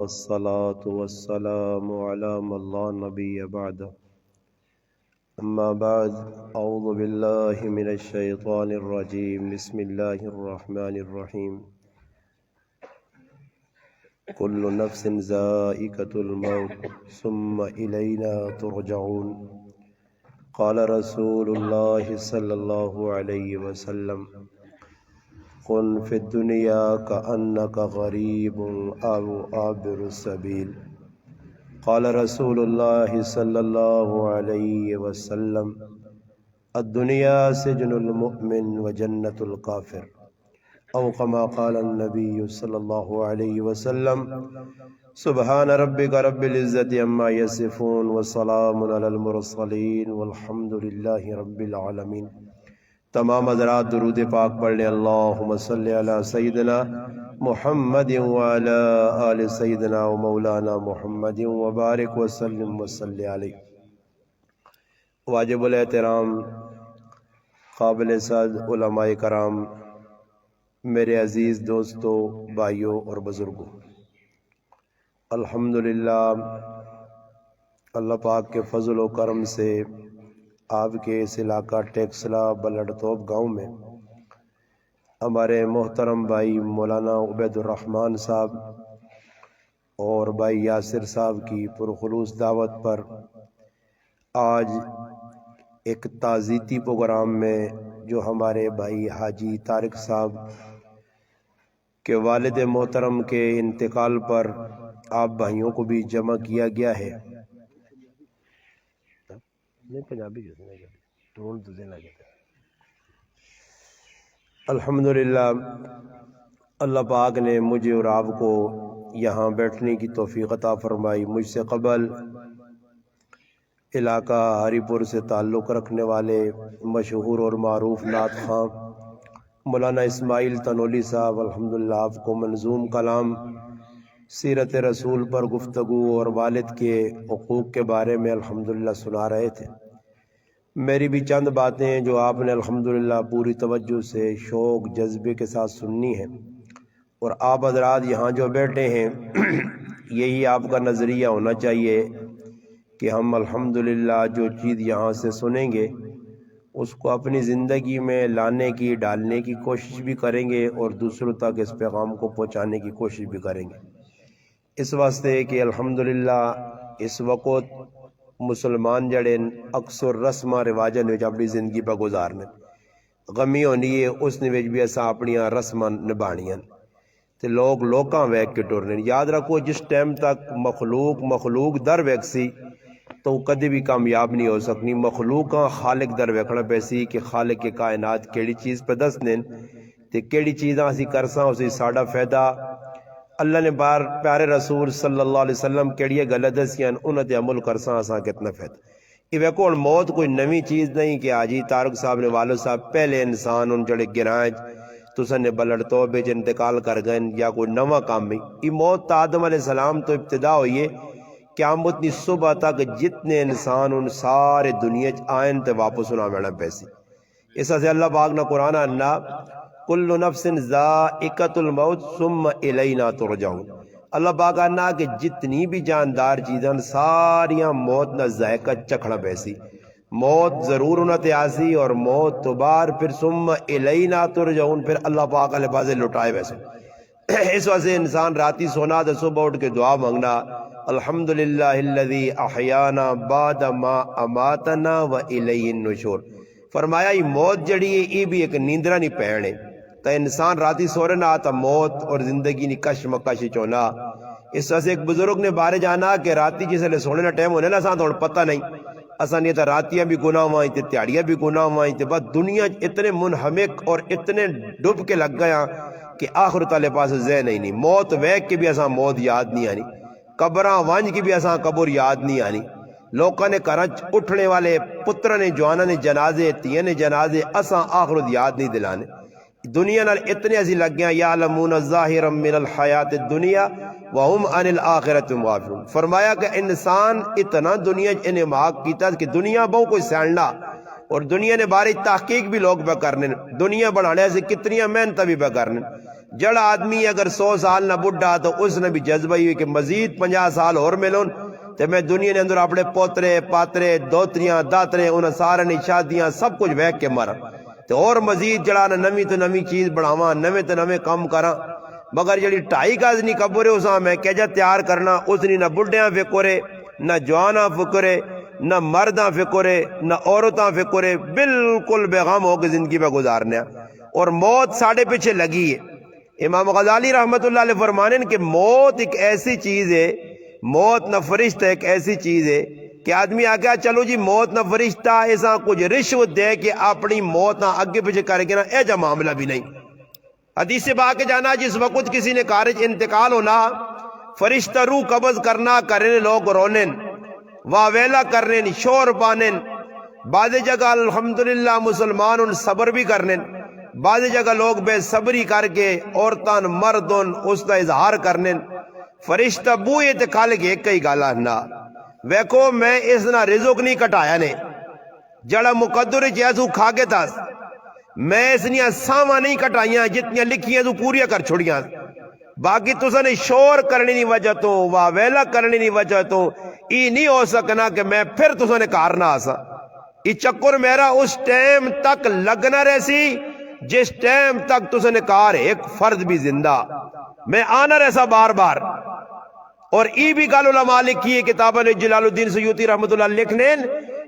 والصلاة والسلام على من لا نبي بعده. أما بعد، أعوذ بالله من الشيطان الرجيم. بسم الله الرحمن الرحيم. كل نفس ذائقة الموت ثم إلينا ترجعون. قال رسول الله صلى الله عليه وسلم: كن في الدنيا كأنك غريب أو عابر السبيل. قال رسول الله صلى الله عليه وسلم: الدنيا سجن المؤمن وجنة الكافر، أو كما قال النبي صلى الله عليه وسلم. سبحان ربك رب العزة عما يصفون وسلام على المرسلين والحمد لله رب العالمين. تمام حضرات درود پاک پڑھ لیں. اللہم صلی علی سیدنا محمد وعلی آل سیدنا و مولانا محمد وبارک وسلم وصلی علیہ. واجب الاحترام قابل صد علماء کرام، میرے عزیز دوستو، بھائیوں اور بزرگوں، الحمدللہ اللہ پاک کے فضل و کرم سے آپ کے اس علاقہ ٹیکسلا بلڑتوب گاؤں میں ہمارے محترم بھائی مولانا عبید الرحمن صاحب اور بھائی یاسر صاحب کی پرخلوص دعوت پر آج ایک تعزیتی پروگرام میں جو ہمارے بھائی حاجی طارق صاحب کے والد محترم کے انتقال پر آپ بھائیوں کو بھی جمع کیا گیا ہے. الحمدللہ اللہ پاک نے مجھے اور آپ کو یہاں بیٹھنے کی توفیق عطا فرمائی. مجھ سے قبل علاقہ ہری پور سے تعلق رکھنے والے مشہور اور معروف نعت خواں مولانا اسماعیل تنولی صاحب الحمدللہ آپ کو منظوم کلام سیرت رسول پر گفتگو اور والد کے حقوق کے بارے میں الحمدللہ سنا رہے تھے. میری بھی چند باتیں ہیں جو آپ نے الحمدللہ پوری توجہ سے شوق جذبے کے ساتھ سننی ہے، اور آپ حضرات یہاں جو بیٹھے ہیں یہی آپ کا نظریہ ہونا چاہیے کہ ہم الحمدللہ جو چیز یہاں سے سنیں گے اس کو اپنی زندگی میں لانے کی، ڈالنے کی کوشش بھی کریں گے اور دوسروں تک اس پیغام کو پہنچانے کی کوشش بھی کریں گے. اس واسطے کہ الحمدللہ اس وقت مسلمان جڑے اکثر رسم رواجاں وچ اپنی زندگی پہ گزارنے، غمی ہونی ہے اس نے وچ بھی اساں اپنیاں رسماں نبھانیاں تے لوگ لوکاں ویکھ کے ٹرنے. یاد رکھو جس ٹائم تک مخلوق در ویکھ سی تو کدی بھی کامیاب نہیں ہو سکنی. مخلوقاں خالق در ویکھنا پیسی کہ خالق کے کائنات کیڑی چیز پہ دسنے تے کیڑی چیزاں اسی کرساں اسی ساڈا فائدہ. اللہ نے پیارے رسول صلی اللہ علیہ وسلم کیڑی گل دسیاں انہاں تے عمل کرساں اساں کتنا فائدہ. یہ ویکھو ہن موت کوئی نویں چیز نہیں کہ حاجی طارق صاحب نے والد صاحب پہلے انسان ان جڑے گراں تساں نے بلڑتوب وچ انتقال کر گئے یا کوئی نواں کام نہیں. یہ موت آدم علیہ السلام تو ابتدا ہوئی ہے، قیامت کی صبح تک جتنے انسان ان سارے دنیا آئین تے واپس انہاں وینا پیسی. اس سے اللہ پاک نے قرآن انا کل نفس ذائقۃ الموت ثم الینا ترجعون. اللہ پاک انا کہ جتنی بھی جاندار چیزاں ساریاں موت نہ ذائقہ چکھنا پیسی. موت ضرور انہاں تے آسی اور موت تو بار پھر ثم الینا ترجعون پھر اللہ پاک علیہ پاسے لٹائے ویسے. اس وجہ سے انسان راتی سونا تو صبح اٹھ کے دعا مانگنا الحمدللہ الذی احیانا بعد ما اماتنا و الیہ النشور. فرمایا یہ موت جڑی ہے یہ بھی ایک نیندرہ نہیں پہنے تا انسان راتی سو رہنا تا موت اور زندگی نہیں کش مکش چونا. اس وجہ سے ایک بزرگ نے بارے جانا کہ راتی جس لئے سونے نا ٹائم ہونے نا ساں تو پتہ نہیں اساں نہیں تا راتیاں بھی گناہ ہوئیں تے تیاڑیاں بھی گناہ ہوئیں تے بعد دنیا اتنے منہمک اور اتنے ڈب کے لگ گیا کہ آخرت والے پاس ذہن ہی نہیں. موت ویک کے بھی اساں موت یاد نہیں آنی، قبراں وانج کی بھی اساں قبر یاد نہیں آنی. لوکاں نے کرچ اٹھنے والے پترہ نے جوانا نے جنازے تیہ نے جنازے اساں آخرت یاد نہیں دلانے. دنیا نال اتنے ایسی لگ گیا یعلمون ظاہرا من الحیات الدنیا وہم عن الآخرت غافلون. فرمایا کہ انسان اتنا دنیا انعماق کیتا کہ دنیا بہو کوئی سیڑنا اور دنیا نے باری تحقیق بھی لوگ پہ کرنے، دنیا بڑھانے سے کتنی محنت بھی پہ کرنے. جڑا آدمی اگر 100 سال نہ بڈھا تو اس نے بھی جذبہ ہی کہ مزید 50 سال اور ملون تو میں دنیا نے اندر اپنے پوترے پاترے دوتریاں داترے انہیں سارے نے شادیاں سب کچھ ویک کے مرا تو اور مزید جڑا نہ نمی تو نمی چیز بڑھاواں نویں تو نویں کام کراں. مگر جڑی 2.5 گز نہیں قبر ہے اساں میں کہجا تیار کرنا اس نے نہ بڈھیاں فکرے نہ جواناں فکرے نہ مرداں فکرے نہ عورتاں فکرے، بالکل بے غم ہو کے زندگی پہ گزارنے. اور موت ساڑھے پیچھے لگی ہے. امام غزالی رحمت اللہ علیہ فرمانے کہ موت ایک ایسی چیز ہے، موت نہ فرشتہ ایک ایسی چیز ہے کہ آدمی آگیا چلو جی موت نہ فرشتہ ایسا کچھ رشوت دے کہ اپنی موت نہ اگے پیچھے کر کے نا ایجا معاملہ بھی نہیں. حدیث سے با کے جانا جس وقت کسی نے کارج انتقال ہونا فرشتہ روح قبض کرنا کرنے لوگ رونن واویلا کرنے شور پانن. بعض جگہ الحمدللہ مسلمان ان صبر بھی کرنے، بعض جگہ لوگ بے صبری کر کے عورتان مردن اس کا اظہار کرنے. فرشتہ بوئے تے کھال کے ایک کئی گالا نہ ویکو میں اس نہ رزق نہیں کٹایا نے جڑا مقدر جیسو کھا کے تاس میں اس نیا ساما نہیں کٹائیاں جتنی لکھیاں تو پوریا کر چھوڑیاں. باقی تو نے شور کرنے نہیں وجہ تو واویلا کرنے نہیں وجہ تو ای نہیں ہو سکنا کہ میں پھر تو نے کارنا آسا. ای چکر میرا اس ٹائم تک لگنا رہسی جس ٹائم تک تو نے کار ایک فرد بھی زندہ میں آنا رہسا بار بار. اور ای بھی گال علماء لکھی ہے کتابہ نے جلال الدین سیوطی رحمت اللہ لکھنے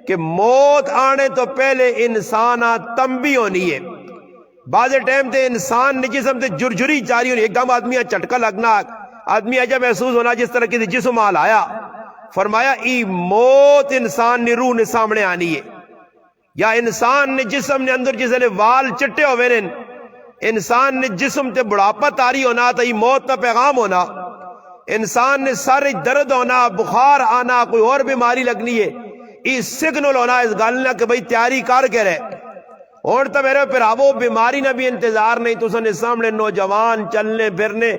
کہ موت آنے تو پہلے انسانہ تنبی ہونی ہے. بعض ٹائم تے انسان نے جسم تے جرجری جاری ہونی، ایک دم آدمی چٹکا لگنا آدمی ایجا محسوس ہونا جس طرح کی جسم آل آیا. فرمایا ای موت انسان نے روح نے سامنے آنی ہے. یا انسان نے جسم نے اندر جسے وال چٹے ہوئے نے انسان نے جسم تے بڑھاپا تاری ہونا تا ای موت تا پیغام ہونا. انسان نے سر درد ہونا بخار آنا کوئی اور بیماری لگنی ہے ای سگنل ہونا اس گالنا کہ بھئی تیاری کر کے رہے. اور تو میرے پھر وہ بیماری نہ بھی انتظار نہیں تو سنے سامنے نوجوان چلنے پھرنے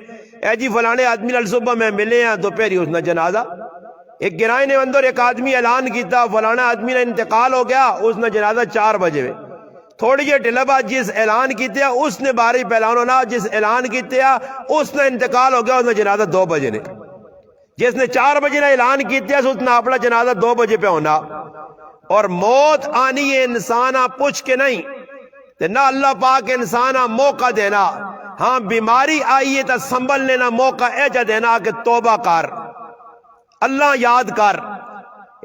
اے جی فلانے آدمی نال صبح میں ملے ہیں دوپہری اس نے جنازہ. ایک گرائے نے اندر ایک آدمی اعلان کیتا فلانا آدمی نے انتقال ہو گیا اس نے جنازہ 4 بجے میں تھوڑی جی ٹلبا جس اعلان کیتے اس نے باری پہلان ہونا جس اعلان کیتے اس نے انتقال ہو گیا اس نے جنازہ 2 بجے نے جس نے 4 بجے نے اعلان کیتے اس نے اپنا جنازہ 2 بجے پہ ہونا. اور موت آنی ہے انسانہ پوچھ کے نہیں تے نہ اللہ پاک انسانہ موقع دینا. ہاں بیماری آئیے تا سنبھل لینا موقع ایجا دینا کہ توبہ کر اللہ یاد کر.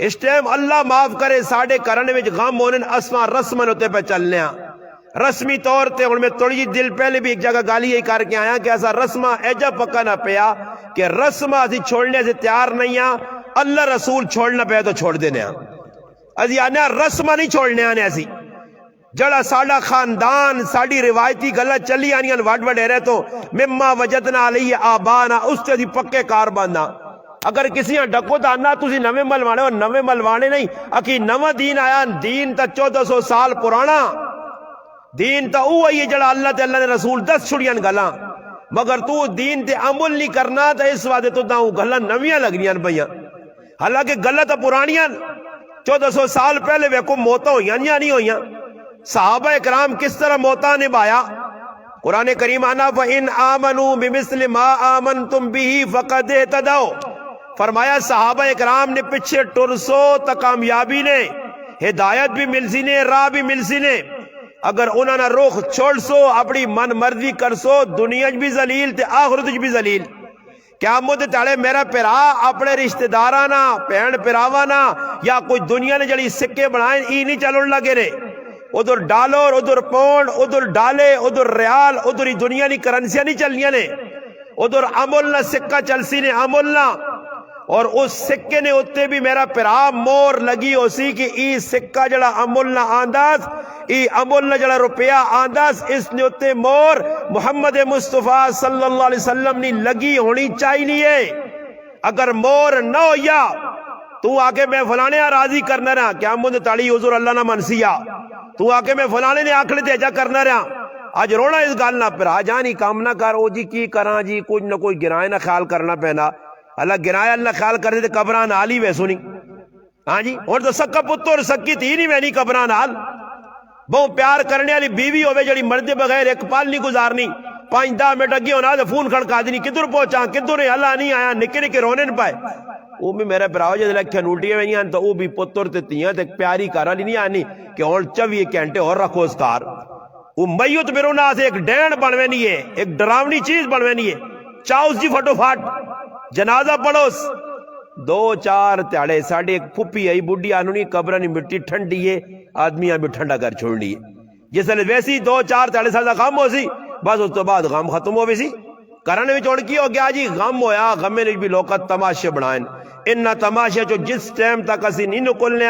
اس ٹائم اللہ معاف کرے ساڑھے کرنے میں غم ہونے اسما رسمن ہوتے پہ چلنے رسمی طور تے اور میں تھوڑی جی دل پہلے بھی ایک جگہ گالی یہی کر کے آیا کہ ایسا رسمہ ایجا پکا نہ پیا کہ رسمہ اسی چھوڑنے سے تیار نہیں ہیں اللہ رسول چھوڑنا پیا تو چھوڑ دینے ہیں. ازی آنے رسمہ نہیں چھوڑنے آنے ایسی جڑا ساڑھا خاندان ساڑھی روایتی غلط چلی آنی وڈ وڈے رہے تو مما وجدنا علیہ آبانا اس سے پکے کار باندھا. اگر کسی ڈکو تو آنا تسی نوے ملوانے ہو نوے ملوانے نہیں اکی نو دین آیا دین تا 1400 سال پرانا دین تا او ہے جڑا اللہ تے اللہ نے رسول 10 چھڑیاں گلاں مگر تو دین تے عمل نہیں کرنا تا اس وعدے تو داؤں گلاں نویاں لگنیاں بھئیاں. حالانکہ گلاں تا پرانیاں 1400 سال پہلے ویکو موتاں ہویاں یا نہیں ہویاں. صحابہ اکرام کس طرح موتا نبھایا. قرآن کریم آنا فَإِنْ آمَنُوا بِمِثْلِ مَا آمَنْتُمْ بِهِ فَقَدْ اهْتَدَوْا. فرمایا صحابہ اکرام نے پیچھے ٹرسو تا کامیابی نے ہدایت بھی مل سی نے راہ بھی مل سی نے. اگر انہوں نے روخ چھوڑ سو اپنی من مرضی کر سو دنیا بھی ذلیل تے آخرت بھی ذلیل. قیامت تاڑے میرا پیرا اپنے رشتہ دارانا پہن پیراوانا یا کوئی دنیا نے جڑی سکے بنائیں ای نہیں چلن لگے نے ادھر ڈالر ادھر پونڈ ادھر ڈالے ادھر ریال ادھر ہی دنیا نی کرنسیاں نہیں چلنیاں نے ادھر عمل نہ سکہ چلسی نے عمل نہ اور اس سکے نے اتے بھی میرا پیرا مور لگی ہو سی کہ ای سکہ جڑا عمل نہ آنداز ای عمل نہ جڑا روپیہ آنداز اس نے اتے مور محمد مصطفیٰ صلی اللہ علیہ وسلم نی لگی ہونی چاہیے. اگر مور نہ ہویا تو آکے میں فلانے راضی کرنا رہا کیا مجھے تاڑی حضور اللہ نہ منسیا تو آکے میں فلانے نے آکھلے تیجا کرنا رہا آج رونا اس گال نہ پر آجانی کام نہ کر او جی کی کراں جی کچھ نہ کوئی گرائے نہ خیال کرنا پہنا اللہ گرائے اللہ خیال کرتے تھے قبران آلی وے سنی. ہاں جی اور تو سکا پتر سکی تھی نہیں میں نہیں قبران آل بہت پیار کرنے والی بیوی ہوئے جڑی مرد بغیر ایک پل نہیں گزارنی 5-10 منٹ اگے ہونا تو فون کھڑکا دینی کدھر پہنچا کدھر اللہ نہیں آیا نکے نکے رونے نہ پائے وہ بھی میرے براؤ جے لکھے نوٹیاں ہوئیاں تو وہ بھی پتر تے تیاں تے پیاری کار والی نہیں آنی کہ اور 24 گھنٹے اور رکھو اس کار وہ میت میرے نہ سے ایک ڈینڈ بنوے نہیں ہے ایک ڈراونی چیز بنوے نہیں ہے چاؤس جی پھٹو پھٹ جنازہ پڑھوس 2-4 تیاڑے ساڑھے ایک پھپی آئی بڈی آنونی قبرانی مٹی ٹھنڈی ہے آدمیاں بھی ٹھنڈا کر چھوڑنی ہے جس لئے ویسی 2-4 تیاڑے سال غم ہو سی بس اس تو بعد غم ختم ہو بھی سی کرنے بھی چھوڑ کی ہو گیا جی غم ہویا غمے نے بھی لوکت تماشے بنائیں انہا تماشے جو جس ٹائم تک اسی نہیں نکلنے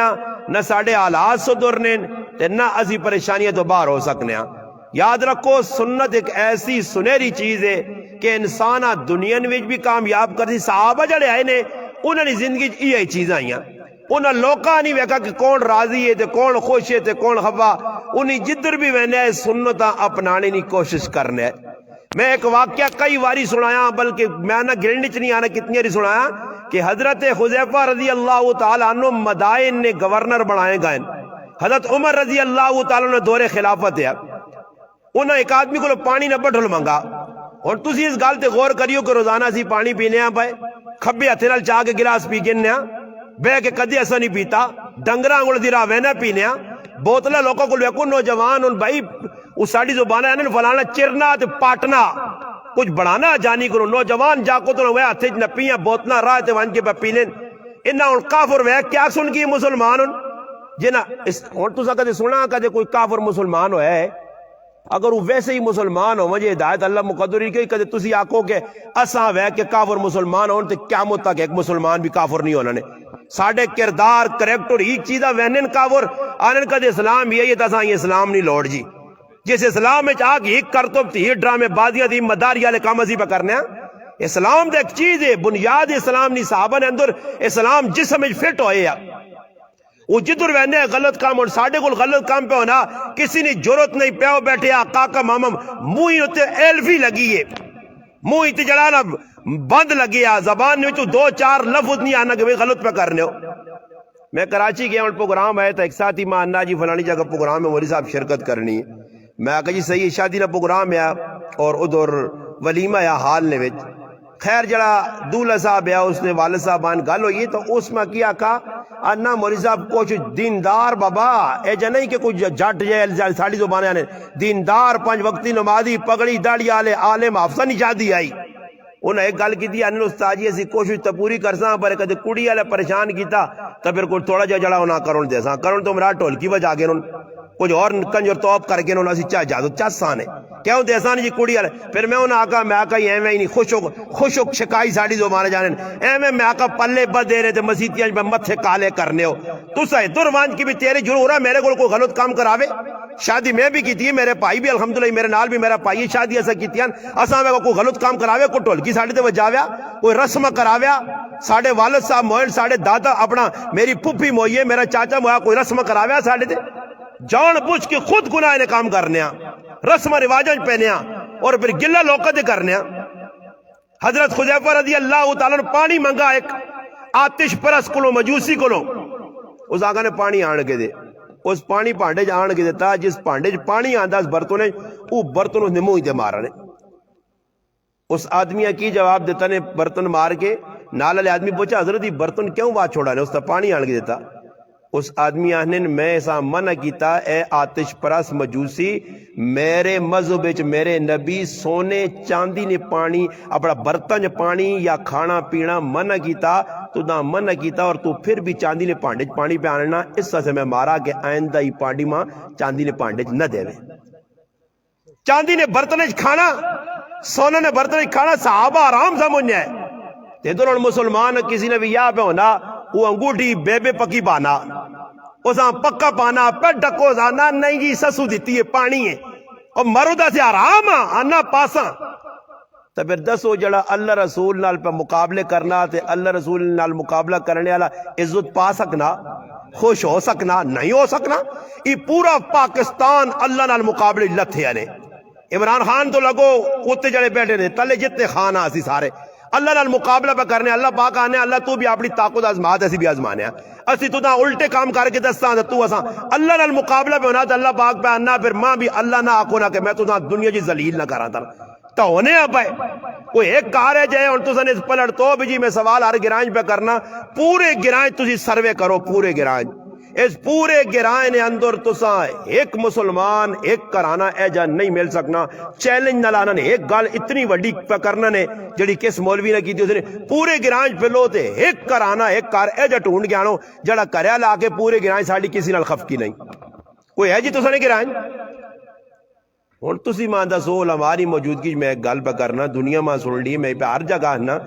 نہ ساڑھے حالات سدھرنے تے نہ اسی پریشانیاں تو باہر ہو سکنے یاد رکھو سنت ایک ایسی سنہری چیز ہے کہ انسانہ دنیا میں بھی کامیاب کرتی صحابہ جڑے آئے نے انہوں نے زندگی یہ چیز آئیاں انہوں لوکاں نہیں ویکھا کہ کون راضی ہے تے کون خوش ہے تے کون خفا انہیں جدر بھی وینے سنتاں اپنانے کی کوشش کرنے میں ایک واقعہ کئی واری سنایا بلکہ میں نہ گرنی چ نہیں آنا کتنی باری سنایا کہ حضرت حذیفہ رضی اللہ تعالیٰ عنہ مدائن نے گورنر بنائے گئے حضرت عمر رضی اللہ تعالیٰ نے دور خلافت ہے انہوں ایک آدمی کو پانی نہ بٹھل منگا اور تسی اس گال تے غور کریو کہ روزانہ سی پانی پینے ہیں پائے کھبے ہتھے نال چاہ کے گلاس پی گنے بے کے کدی ایسا نہیں پیتا ڈنگرہ انگل دی راہ وینا پینے بوتلہ لوگوں کو لیکو نوجوان ان بھائی اس ساڑی زبانہ ہے فلانا چرنا تے پاٹنا کچھ بڑھانا جانی کرو نوجوان جا کو تو وہ ہتھے نہ پیاں بوتلہ راہ تے وان کے پہ پی لیں انہاں ان کافر وہ کیا سن کی مسلمان ان جنا اور تو سا کدے سنا کدے کوئی کافر مسلمان ہویا ہے اگر وہ ویسے ہی مسلمان ہو مجھے ہدایت اللہ مقدری کہ کدے تسی آکو کہ اساں وے کہ کافر مسلمان ہون تے قیامت تک ایک مسلمان بھی کافر نہیں ہونا نے ساڑھے کردار کریکٹر ایک چیزہ وینن کافر آنن کدے اسلام یہ تساں یہ اسلام نہیں لوڑ جی جس اسلام میں چاہ کہ ایک کرتب تھی ایک ڈرامے بازیاں تھی مداری والے کام اسی پہ کرنے اسلام دے ایک چیز ہے بنیاد اسلام نہیں صحابہ نے اندر اسلام جسم میں فٹ ہوئے وہ جدر وینے غلط کام اور ساڑھے کو غلط کام پہ ہونا کسی نے جرت نہیں پیو بیٹھے کاکا ماما موئی ہوتے ایلفی لگی ہے موئی تے جڑانا بند لگی ہے زبان میں تو 2-4 لفظ نہیں آنا کہ غلط پہ کرنے ہو میں کراچی گیا اور پروگرام ہے تو ایک ساتھی ماں اننا جی فلانی جگہ پروگرام میں مولی صاحب شرکت کرنی ہے میں آکا جی صحیح شادی نہ پروگرام ہے اور ادھر ولیمہ یا حال نے وچ خیر جڑا دولہ صاحب ہے اس نے والد صاحبان گل ہوئی تو اس میں کیا کہا اننا مولی صاحب کچھ دیندار بابا اے جا نہیں کہ کچھ جٹ جائے ساڑی زبانے آنے دیندار 5 وقتی نمازی پگڑی داڑی آلے عالم حافظہ نہیں شادی آئی انہوں ایک گل کی تھی انہوں استاد جی ایسی کوشش تو پوری کرساں پر کدے کڑی والے پریشان کیتا تو پھر کوئی تھوڑا جا جڑا ہونا کرن دے ساں کرن تو مرا ٹھولکی بجا کے انہوں کچھ اور کنجر توپ کر کے انہوں اسی چاہ جادو چاسانے کیوں دے ساں جی کڑی والے پھر میں انہوں آکا میں آکا یہ ایویں ہی نہیں خوش ہو شکائی ساڑی زبانے جانے ایویں میں آکا پلے بد دے رہے تھے مسیتیاں میں متھے کالے کرنے ہو تو سائے دروان کی بھی تیرے ضرور ہے میرے کو کوئی غلط کام کراوے شادی میں بھی کی تھی میرے پائی بھی الحمدللہ میرے نال بھی میرا پائی شادی ایسا کی تھی اساں میں کوئی غلط کام کراوے کوئی ٹھولکی ساڑی تے وجاویا کوئی رسم کراویا ساڑے والد صاحب موہن ساڑے دادا اپنا میری پھپھی موئیے میرا چاچا مویا کوئی رسم کراویا ساڑے تے جان بوجھ کے خود گناہ نے کام کرنے رسم رواجاں پہنے اور پھر گلہ لوکا دے کرنے حضرت حذیفہ رضی اللہ تعالیٰ نے پانی منگا ایک آتش پرس کلو مجوسی کلو اس آقا نے پانی آن کے دے اس پانی پانڈے جان کے دیتا جس پانڈے پانی آندہ اس برتن ہے وہ برتن اس نے موئی دے مارا نے اس آدمیہ کی جواب دیتا نے برتن مار کے نال علی آدمی پوچھا حضرت یہ برتن کیوں بات چھوڑا نے اس نے پانی آن کے دیتا اس آدمی آنے میں ایسا منع کیتا اے آتش پرس مجوسی میرے مذہب وچ میرے نبی سونے چاندی نے پانی اپنا برتن پانی یا کھانا پینا منع کیتا تو نہ منع کیتا اور تو پھر بھی چاندی نے پانڈے پانی پہ آنا اس سے میں مارا کہ آئندہ ہی پانڈی ماں چاندی نے پانڈے نہ دے وے چاندی نے برتن کھانا سونا نے برتن کھانا صحابہ آرام سمجھنے ہے تیدر اور مسلمان کسی نے بھی یہاں پہ ہونا وہ انگوٹھی بے بے پکی پانا اساں پکا پانا پہ ڈکو زانا نہیں جی سسو دیتی ہے پانی ہے اور مرودہ سے آرام آنا پاسا تو پھر دسو جڑا اللہ رسول نال پہ مقابلے کرنا تے اللہ رسول نال مقابلہ کرنے والا عزت پا سکنا خوش ہو سکنا نہیں ہو سکنا یہ پورا پاکستان اللہ نال مقابلے لتھے آنے عمران خان تو لگو اتے جڑے بیٹھے نے تلے جتنے خان آسی سارے اللہ نال مقابلہ پہ کرنے اللہ پاک آنے اللہ تو بھی اپنی طاقت آزمات ایسی بھی آزمانے اسی تو الٹے کام کر کے دساں تو اساں اللہ نال مقابلہ پہ ہونا تو اللہ پاک پہ آنا پھر ماں بھی اللہ نہ آکھو نہ کہ میں تو دنیا جی ذلیل نہ کراں تو ہونے پائے کوئی ایک کار ہے جائے اور تساں اس پلٹ تو بھی جی میں سوال ہر گرانج پہ کرنا پورے گرانج تسی سروے کرو پورے گرانج اس پورے گرائے نے اندر تساں ایک مسلمان ایک کرانا اے جا نہیں مل سکنا چیلنج نہ لانا نے ایک گال اتنی وڈی پہ کرنا نے جڑی کس مولوی نے کی تھی اس نے پورے گرائے پہ لو تے ایک کرانا ایک کار اے جا ٹونڈ گیا نو جڑا کریا لا کے پورے گرائے ساڑی کسی نال خفکی نہیں کوئی ہے جی تساں نے گرائے ہوں تسی ماں دسو ہماری موجودگی میں ایک گل پہ کرنا دنیا ماں سن لی میں پہ ہر جگہ نا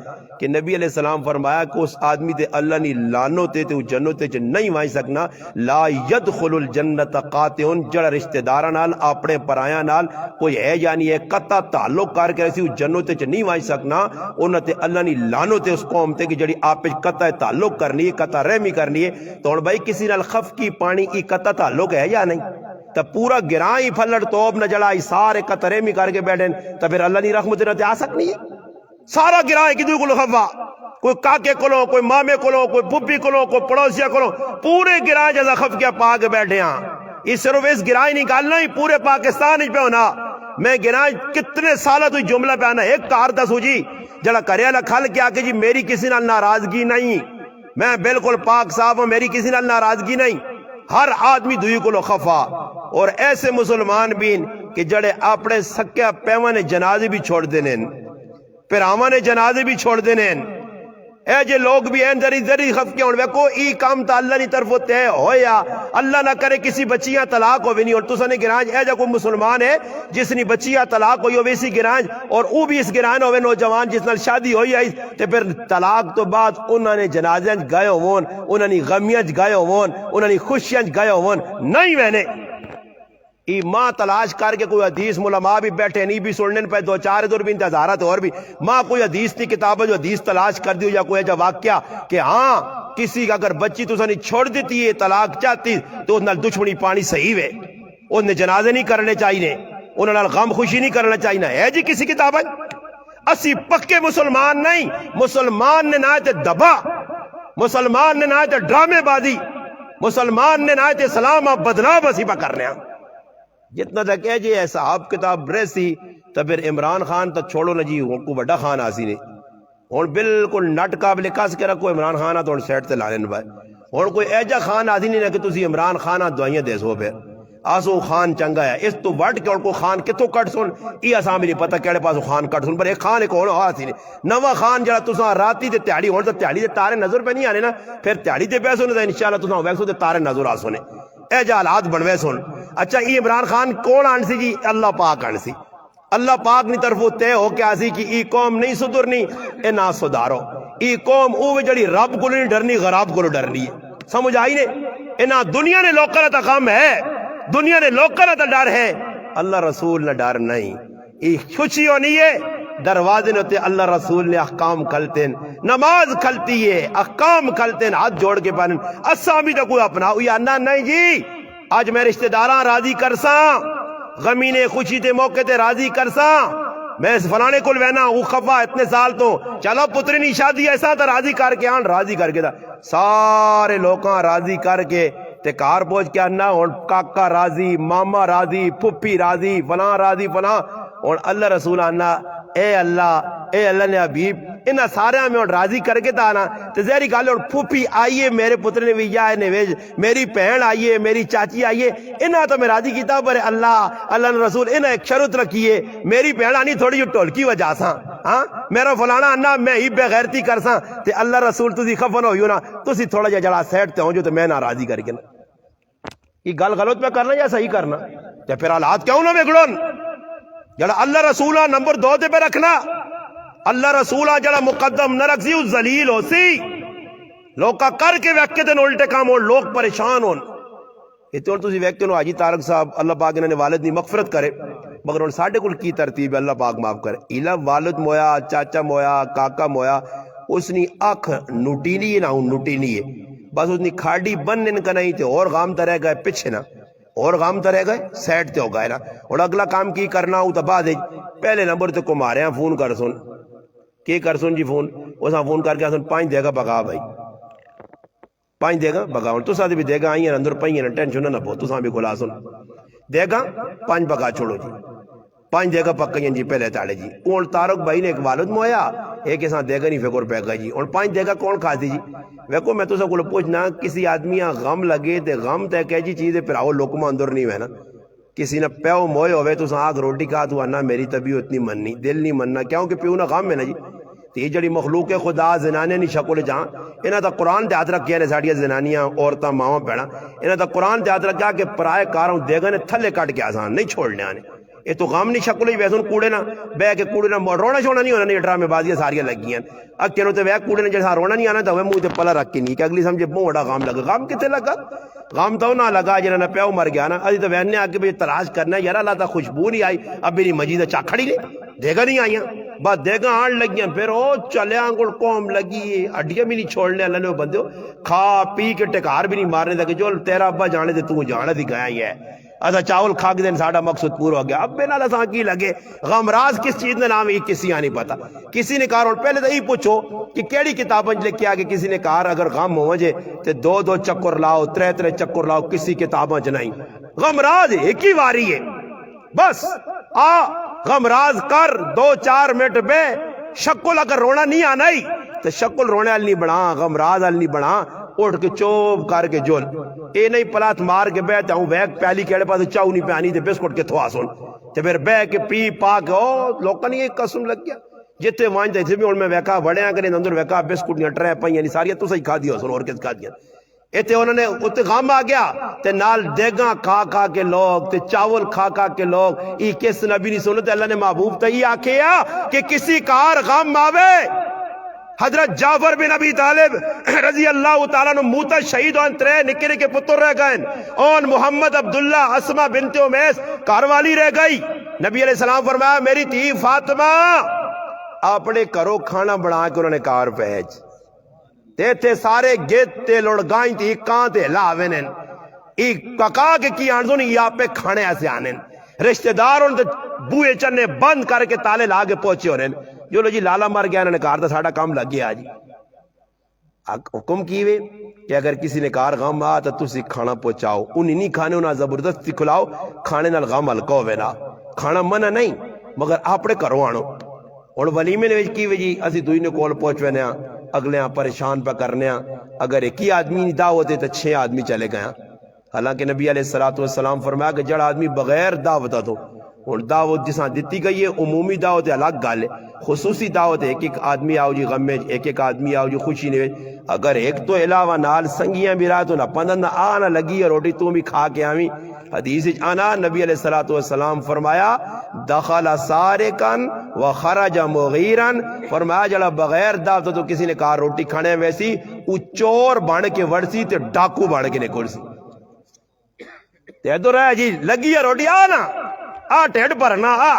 کہ نبی علیہ السلام فرمایا کہ اس آدمی تے اللہ نی لانو تے تے جنت تے نہیں وائیں سکنا لا يدخل الجنت قاطعن جڑا رشتہ داراں نال اپنے پرایاں نال کوئی ہے یعنی ایک قطع تعلق کر کے اسی جنت تے نہیں وائیں سکنا انہاں تے اللہ نی لانو تے اس قوم تے کہ جڑی آپ قطع تعلق کرنی ہے قطع رحمی کرنی ہے تو ہن بھائی کسی نال خف کی پانی کی قطع تعلق ہے یا نہیں تو پورا گراں ہی پھلڑ توب نہ جڑائی سارے قطرے میں کر کے بیٹھیں تو پھر اللہ نی رحمت نہ آ سکنی ہے سارا گراں کدو کو خوا کوئی کاکے کولو کوئی مامے کولو کوئی پھپھی کولو کوئی پڑوسیا کولو پورے گراں جیسا خف کے پا کے بیٹھے ہاں اس صرف اس گراں ہی نکالنا ہی پورے پاکستان ہی پہ ہونا میں گراں کتنے سالہ تو جملہ پہ آنا ایک کار دسو جی جڑا کریا لکھل کیا کہ جی میری کسی نال ناراضگی نہیں میں بالکل پاک صاحب ہوں میری کسی نال ناراضگی نہیں ہر آدمی دوئی کو خفا اور ایسے مسلمان بھی کہ جڑے اپنے سکیا پیوہ نے جنازے بھی چھوڑ دینے پھر آمہ نے جنازے بھی چھوڑ دینے اے جے لوگ بھی ہیں ذری خف کے ہونے کو ای کام تا اللہ نی طرف ہوتے ہیں ہویا اللہ نہ کرے کسی بچیاں طلاق ہو بھی نہیں اور تو سنے گرانج اے جا کوئی مسلمان ہے جس نے بچیاں طلاق ہوئی ہو ویسی گرانج اور او بھی اس گران ہوئے نوجوان جس نال شادی ہوئی ہے تے پھر طلاق تو بعد انہوں نے جنازیں گئے ہون انہوں نے غمیاں گئے ہون انہوں نے خوشیاں گئے ہون نہیں میں نے ای ماں تلاش کر کے کوئی حدیث علماء بھی بیٹھے نہیں بھی سننے پہ دو چار دور بھی انتظارات اور بھی ماں کوئی حدیث کی کتاب ہے جو حدیث تلاش کر دیو یا کوئی ایجا واقعہ کہ ہاں کسی کا اگر بچی تو سنی چھوڑ دیتی ہے طلاق چاہتی تو اس نال دشمنی پانی صحیح ہے اس نے جنازے نہیں کرنے چاہیے انہوں نے غم خوشی نہیں کرنا چاہیے ہے جی کسی کتاب ہے اسی پکے مسلمان نہیں مسلمان نے نہ تے دبا مسلمان نے نہ تے ڈرامے بازی مسلمان نے نہ تے سلام بدنام اسی پا کرنے ہیں جتنا تک ہے جی صاحب کتاب رہسی تو پھر عمران خان تو چھوڑو نہ جی کو بڑا خان آسی نے اور بالکل نٹ قابل کس کے رکھو عمران خان تو سیٹ تے لانے بھائی اور کوئی ایجا خان آسی نہیں کہ تسی عمران خان دعائیاں دے سو پھر آسو خان چنگا ہے اس تو وٹ کے اور کو خان کتوں کٹ سن یہ اساں بھی نہیں پتہ کیڑے پاسو خان کٹ سن پر ایک خان ایک ہونا آسی نے نواں خان جڑا تساں راتی تے تیاڑی ہون تو تیاڑی تے تارے نظر پہ نہیں آنے نا پھر تیاڑی تے پیسو نے انشاءاللہ تساں ویکسو تے تارے نظر آ سنے اے جا حالات بنوے سن اچھا یہ عمران خان کون آن سی جی اللہ پاک آن سی اللہ پاک نی طرف تے ہو کے آسی کہ ای قوم نہیں سدرنی اے نہ سدارو ای قوم اوہ جڑی رب کو نہیں ڈرنی غراب کو ڈرنی ہے سمجھ آئی نے اے نہ دنیا نے لوکر تا غم ہے دنیا نے لوکر تا ڈر ہے اللہ رسول نہ ڈر نہیں ای خوشی ہونی ہے دروازے نے اللہ رسول نے احکام کھلتے ہیں نماز کھلتی ہے احکام کھلتے ہیں ہاتھ جوڑ کے پانے اساں بھی تو کوئی اپنا ہوئی انا نہیں جی آج میں رشتہ داراں راضی کرساں غمی نے خوشی تے موقع تے راضی کرساں میں اس فلانے کو لینا وہ خفا اتنے سال تو چلو پتری نہیں شادی ایسا تا راضی کر کے آن راضی کر کے دا سارے لوکاں راضی کر کے تے کار پہنچ کے آنا اور کاکا راضی ماما راضی پھپھی راضی فلاں راضی فلاں اور اللہ رسول آنا اے اللہ نے حبیب انہاں سارے میں اور راضی کر کے تانا تے زہری گل اور پھوپھی آئیے میرے پتر نے بھی آئے نویج میری بہن آئیے میری چاچی آئیے انہاں تو میں راضی کیتا پر اللہ نے رسول انہاں ایک شرط رکھیے میری بہن آنی تھوڑی جو ٹولکی وجہ ساں ہاں میرا فلانا آنا میں ہی بے غیرتی کر ساں تے اللہ رسول تسی خفن ہوئیو نا تسی تھوڑا جا جڑا سیٹ تے ہوں جو تے میں نہ راضی کر کے نا یہ گل غلط میں کرنا یا صحیح کرنا تے پھر حالات کیوں نہ بگڑن جڑا اللہ رسولہ نمبر 2 تے پہ رکھنا اللہ رسولہ جڑا مقدم نہ رکھ سی اس ذلیل ہو سی لوکا کر کے ویکے دن الٹے کام ہون لوگ پریشان ہون اتنے اور تسی ویکے نو حاجی طارق صاحب اللہ پاک انہوں نے والد نہیں مغفرت کرے مگر ان ساڑھے کل کی ترتیب ہے اللہ پاک معاف کرے ایلا والد مویا چاچا مویا کاکا مویا اس نے آنکھ نوٹی نہیں ہے نا ہوں نوٹی نہیں ہے بس اس نے کھاڑی بنن کا نہیں تے اور غام تا رہ گئے پچھے نا اور غام تا رہ گئے سیٹ تے ہو گئے نا اور اگلا کام کی کرنا ہوں تا بعد پہلے نمبر تے کو مارے ہیں فون کر سن کہ کر سن جی فون اساں فون کر کے اساں 5 دے گا بگا بھائی 5 دے گا بگا ہن تساں بھی دے گا آئیں اندر پئی ہیں ٹینشن نہ پو تساں بھی کھلا سن دے گا 5 بگا چھوڑو جی 5 دے گا پکائیں جی پہلے تاڑے جی اون تارک بھائی نے ایک والد مویا ایک اساں دے گا نہیں فکر پہ گا جی اور 5 دے گا کون کھا دی جی ویکو میں تساں کو پوچھنا کسی آدمی غم لگے تے غم تے کہ جی چیز پھراؤ لقمہ اندر نہیں ہے نا کسی نے پیو موئے ہوئے تو آگ روٹی کھا تو آنا میری طبیعت اتنی مننی دل نہیں مننا کیوں کہ پیو نہ غم ہے نا جی تو یہ جڑی مخلوق خدا زنانے نہیں شکل جہاں انہاں تا قرآن تے ہاتھ رکھیا نے ساڑیاں زنانیاں عورتاں ماواں پیڑاں انہاں تا قرآن تے ہاتھ رکھیا کہ پرائے کاروں دے گا نے تھلے کٹ کے آسان نہیں چھوڑنے آنے یہ تو غم نہیں شکل ہی ویسے کوڑے نہ بہ کے کوڑے نہ رونا چھوڑنا نہیں ہونا نہیں ڈرامے بازیاں ساریاں لگی ہیں اکیلوں تے وہ کوڑے نے جیسا رونا نہیں آنا تو وہ منہ تے پلا رکھ کے نہیں کہ اگلی سمجھے بہت بڑا غم لگا غم کتے لگا غم تو نہ لگا جنہاں نے پیو مر گیا نا ابھی تو وہنے آ کے بھی تلاش کرنا ہے یار اللہ تا خوشبو نہیں آئی اب میری مجید چاکھڑی نہیں دے گا نہیں آئیاں بس دے گا آن لگیاں پھر او چلے آنگل قوم لگی ہڈیاں بھی نہیں چھوڑنے اللہ نے بندے کھا پی کے ٹکار بھی نہیں مارنے دے جو تیرا ابا جانے دے تو جانے دی گیا ہی ہے ایسا چاول کھا کے دن ساڑا مقصد پورا ہو گیا اب بے نال اساں کی لگے غمراز کس چیز نے نام ہے کسی نہیں پتا کسی نے کہا اور پہلے تو یہ پوچھو کہ کیڑی کتابیں لکھ کے آگے کسی نے کہا اگر غم ہو جے تے 2 چکر لاؤ 3 چکر لاؤ کسی کتابیں نہیں غمراز ایک ہی واری ہے بس آ غمراز کر 2-4 منٹ بے شکل اگر رونا نہیں آنا ہی تو شکل رونے والی نہیں بنا غمراز والی نہیں بنا اٹھ کے چوب کر کے جول اے نہیں پلات مار کے بیٹھا ہوں ویک پیالی کیڑے پاس چاؤ نہیں پیانی تے بسکٹ کے تھوا سن تے پھر بہ کے پی پا کے او لوکاں نے قسم لگ گیا جتے وانجے تھے بھی ہن میں ویکا بڑیاں کرے اندر ویکا بسکٹ نہیں ٹرے پئیاں نہیں ساری تساں ہی کھا دیو سن اور کس کھا دیا ایتھے انہوں نے اتنے غم آ گیا تے نال دیگاں کھا کھا کے لوگ تے چاول کھا کھا کے لوگ ای کس نبی نہیں سنتے اللہ نے محبوب تے ہی آکھیا کہ کسی کار غم آوے حضرت جعفر بن ابی طالب رضی اللہ تعالیٰ نے موتا شہید ہوئے 3 نکے نکے پتر رہ گئے اور محمد عبداللہ اسما بنت امیس کاروالی رہ گئی نبی علیہ السلام فرمایا میری تھی فاطمہ اپنے کرو کھانا بنا کے انہوں نے کار پہنچ تے تھے سارے گیت تے لڑگائیں تھی کان تے لاوینن ایک ککا کے کی آنزوں یا پہ کھانے ایسے آنن رشتہ دار ان بوئے چنے بند کر کے تالے لاگے پہنچے ہونے جو لو جی لالا مر گیا انہوں نے کہا تھا ساڑا کام لگ گیا جی حکم کیوے کہ اگر کسی نے کار غم آ تو تسی کھانا پہنچاؤ انہیں نہیں کھانے انہیں زبردستی کھلاؤ کھانے نال غم ہلکا ہوئے نا کھانا منع نہیں مگر اپنے کرو آنو اور ولیمے نے کیوے جی اسی دوئی نے کول پہنچوے نیا اگلے ہاں پریشان پہ کرنے اگر ایک ہی آدمی نہیں دعوت ہے تو 6 آدمی چلے گئے حالانکہ نبی علیہ السلام فرمایا کہ جڑا آدمی بغیر دعوت تو اور دعوت جساں دیتی گئی ہے عمومی دعوت الگ گال ہے خصوصی دعوت ایک ایک آدمی آؤ جی غم میں ایک ایک آدمی آؤ جی خوشی نے اگر ایک تو علاوہ نال سنگیاں بھی رہا تو نہ پندن نہ آنا لگی ہے روٹی تو بھی کھا کے آویں حدیث آنا نبی علیہ السلام فرمایا دخل سارقن و خرج مغیرن فرمایا جڑا بغیر دعوت تو کسی نے کہا روٹی کھانے ویسی او چور بن کے ورسی تے ڈاکو بن کے نکل سی تے ادھر ہے جی لگی ہے روٹی آنا آ ٹھیڑ بھرنا آ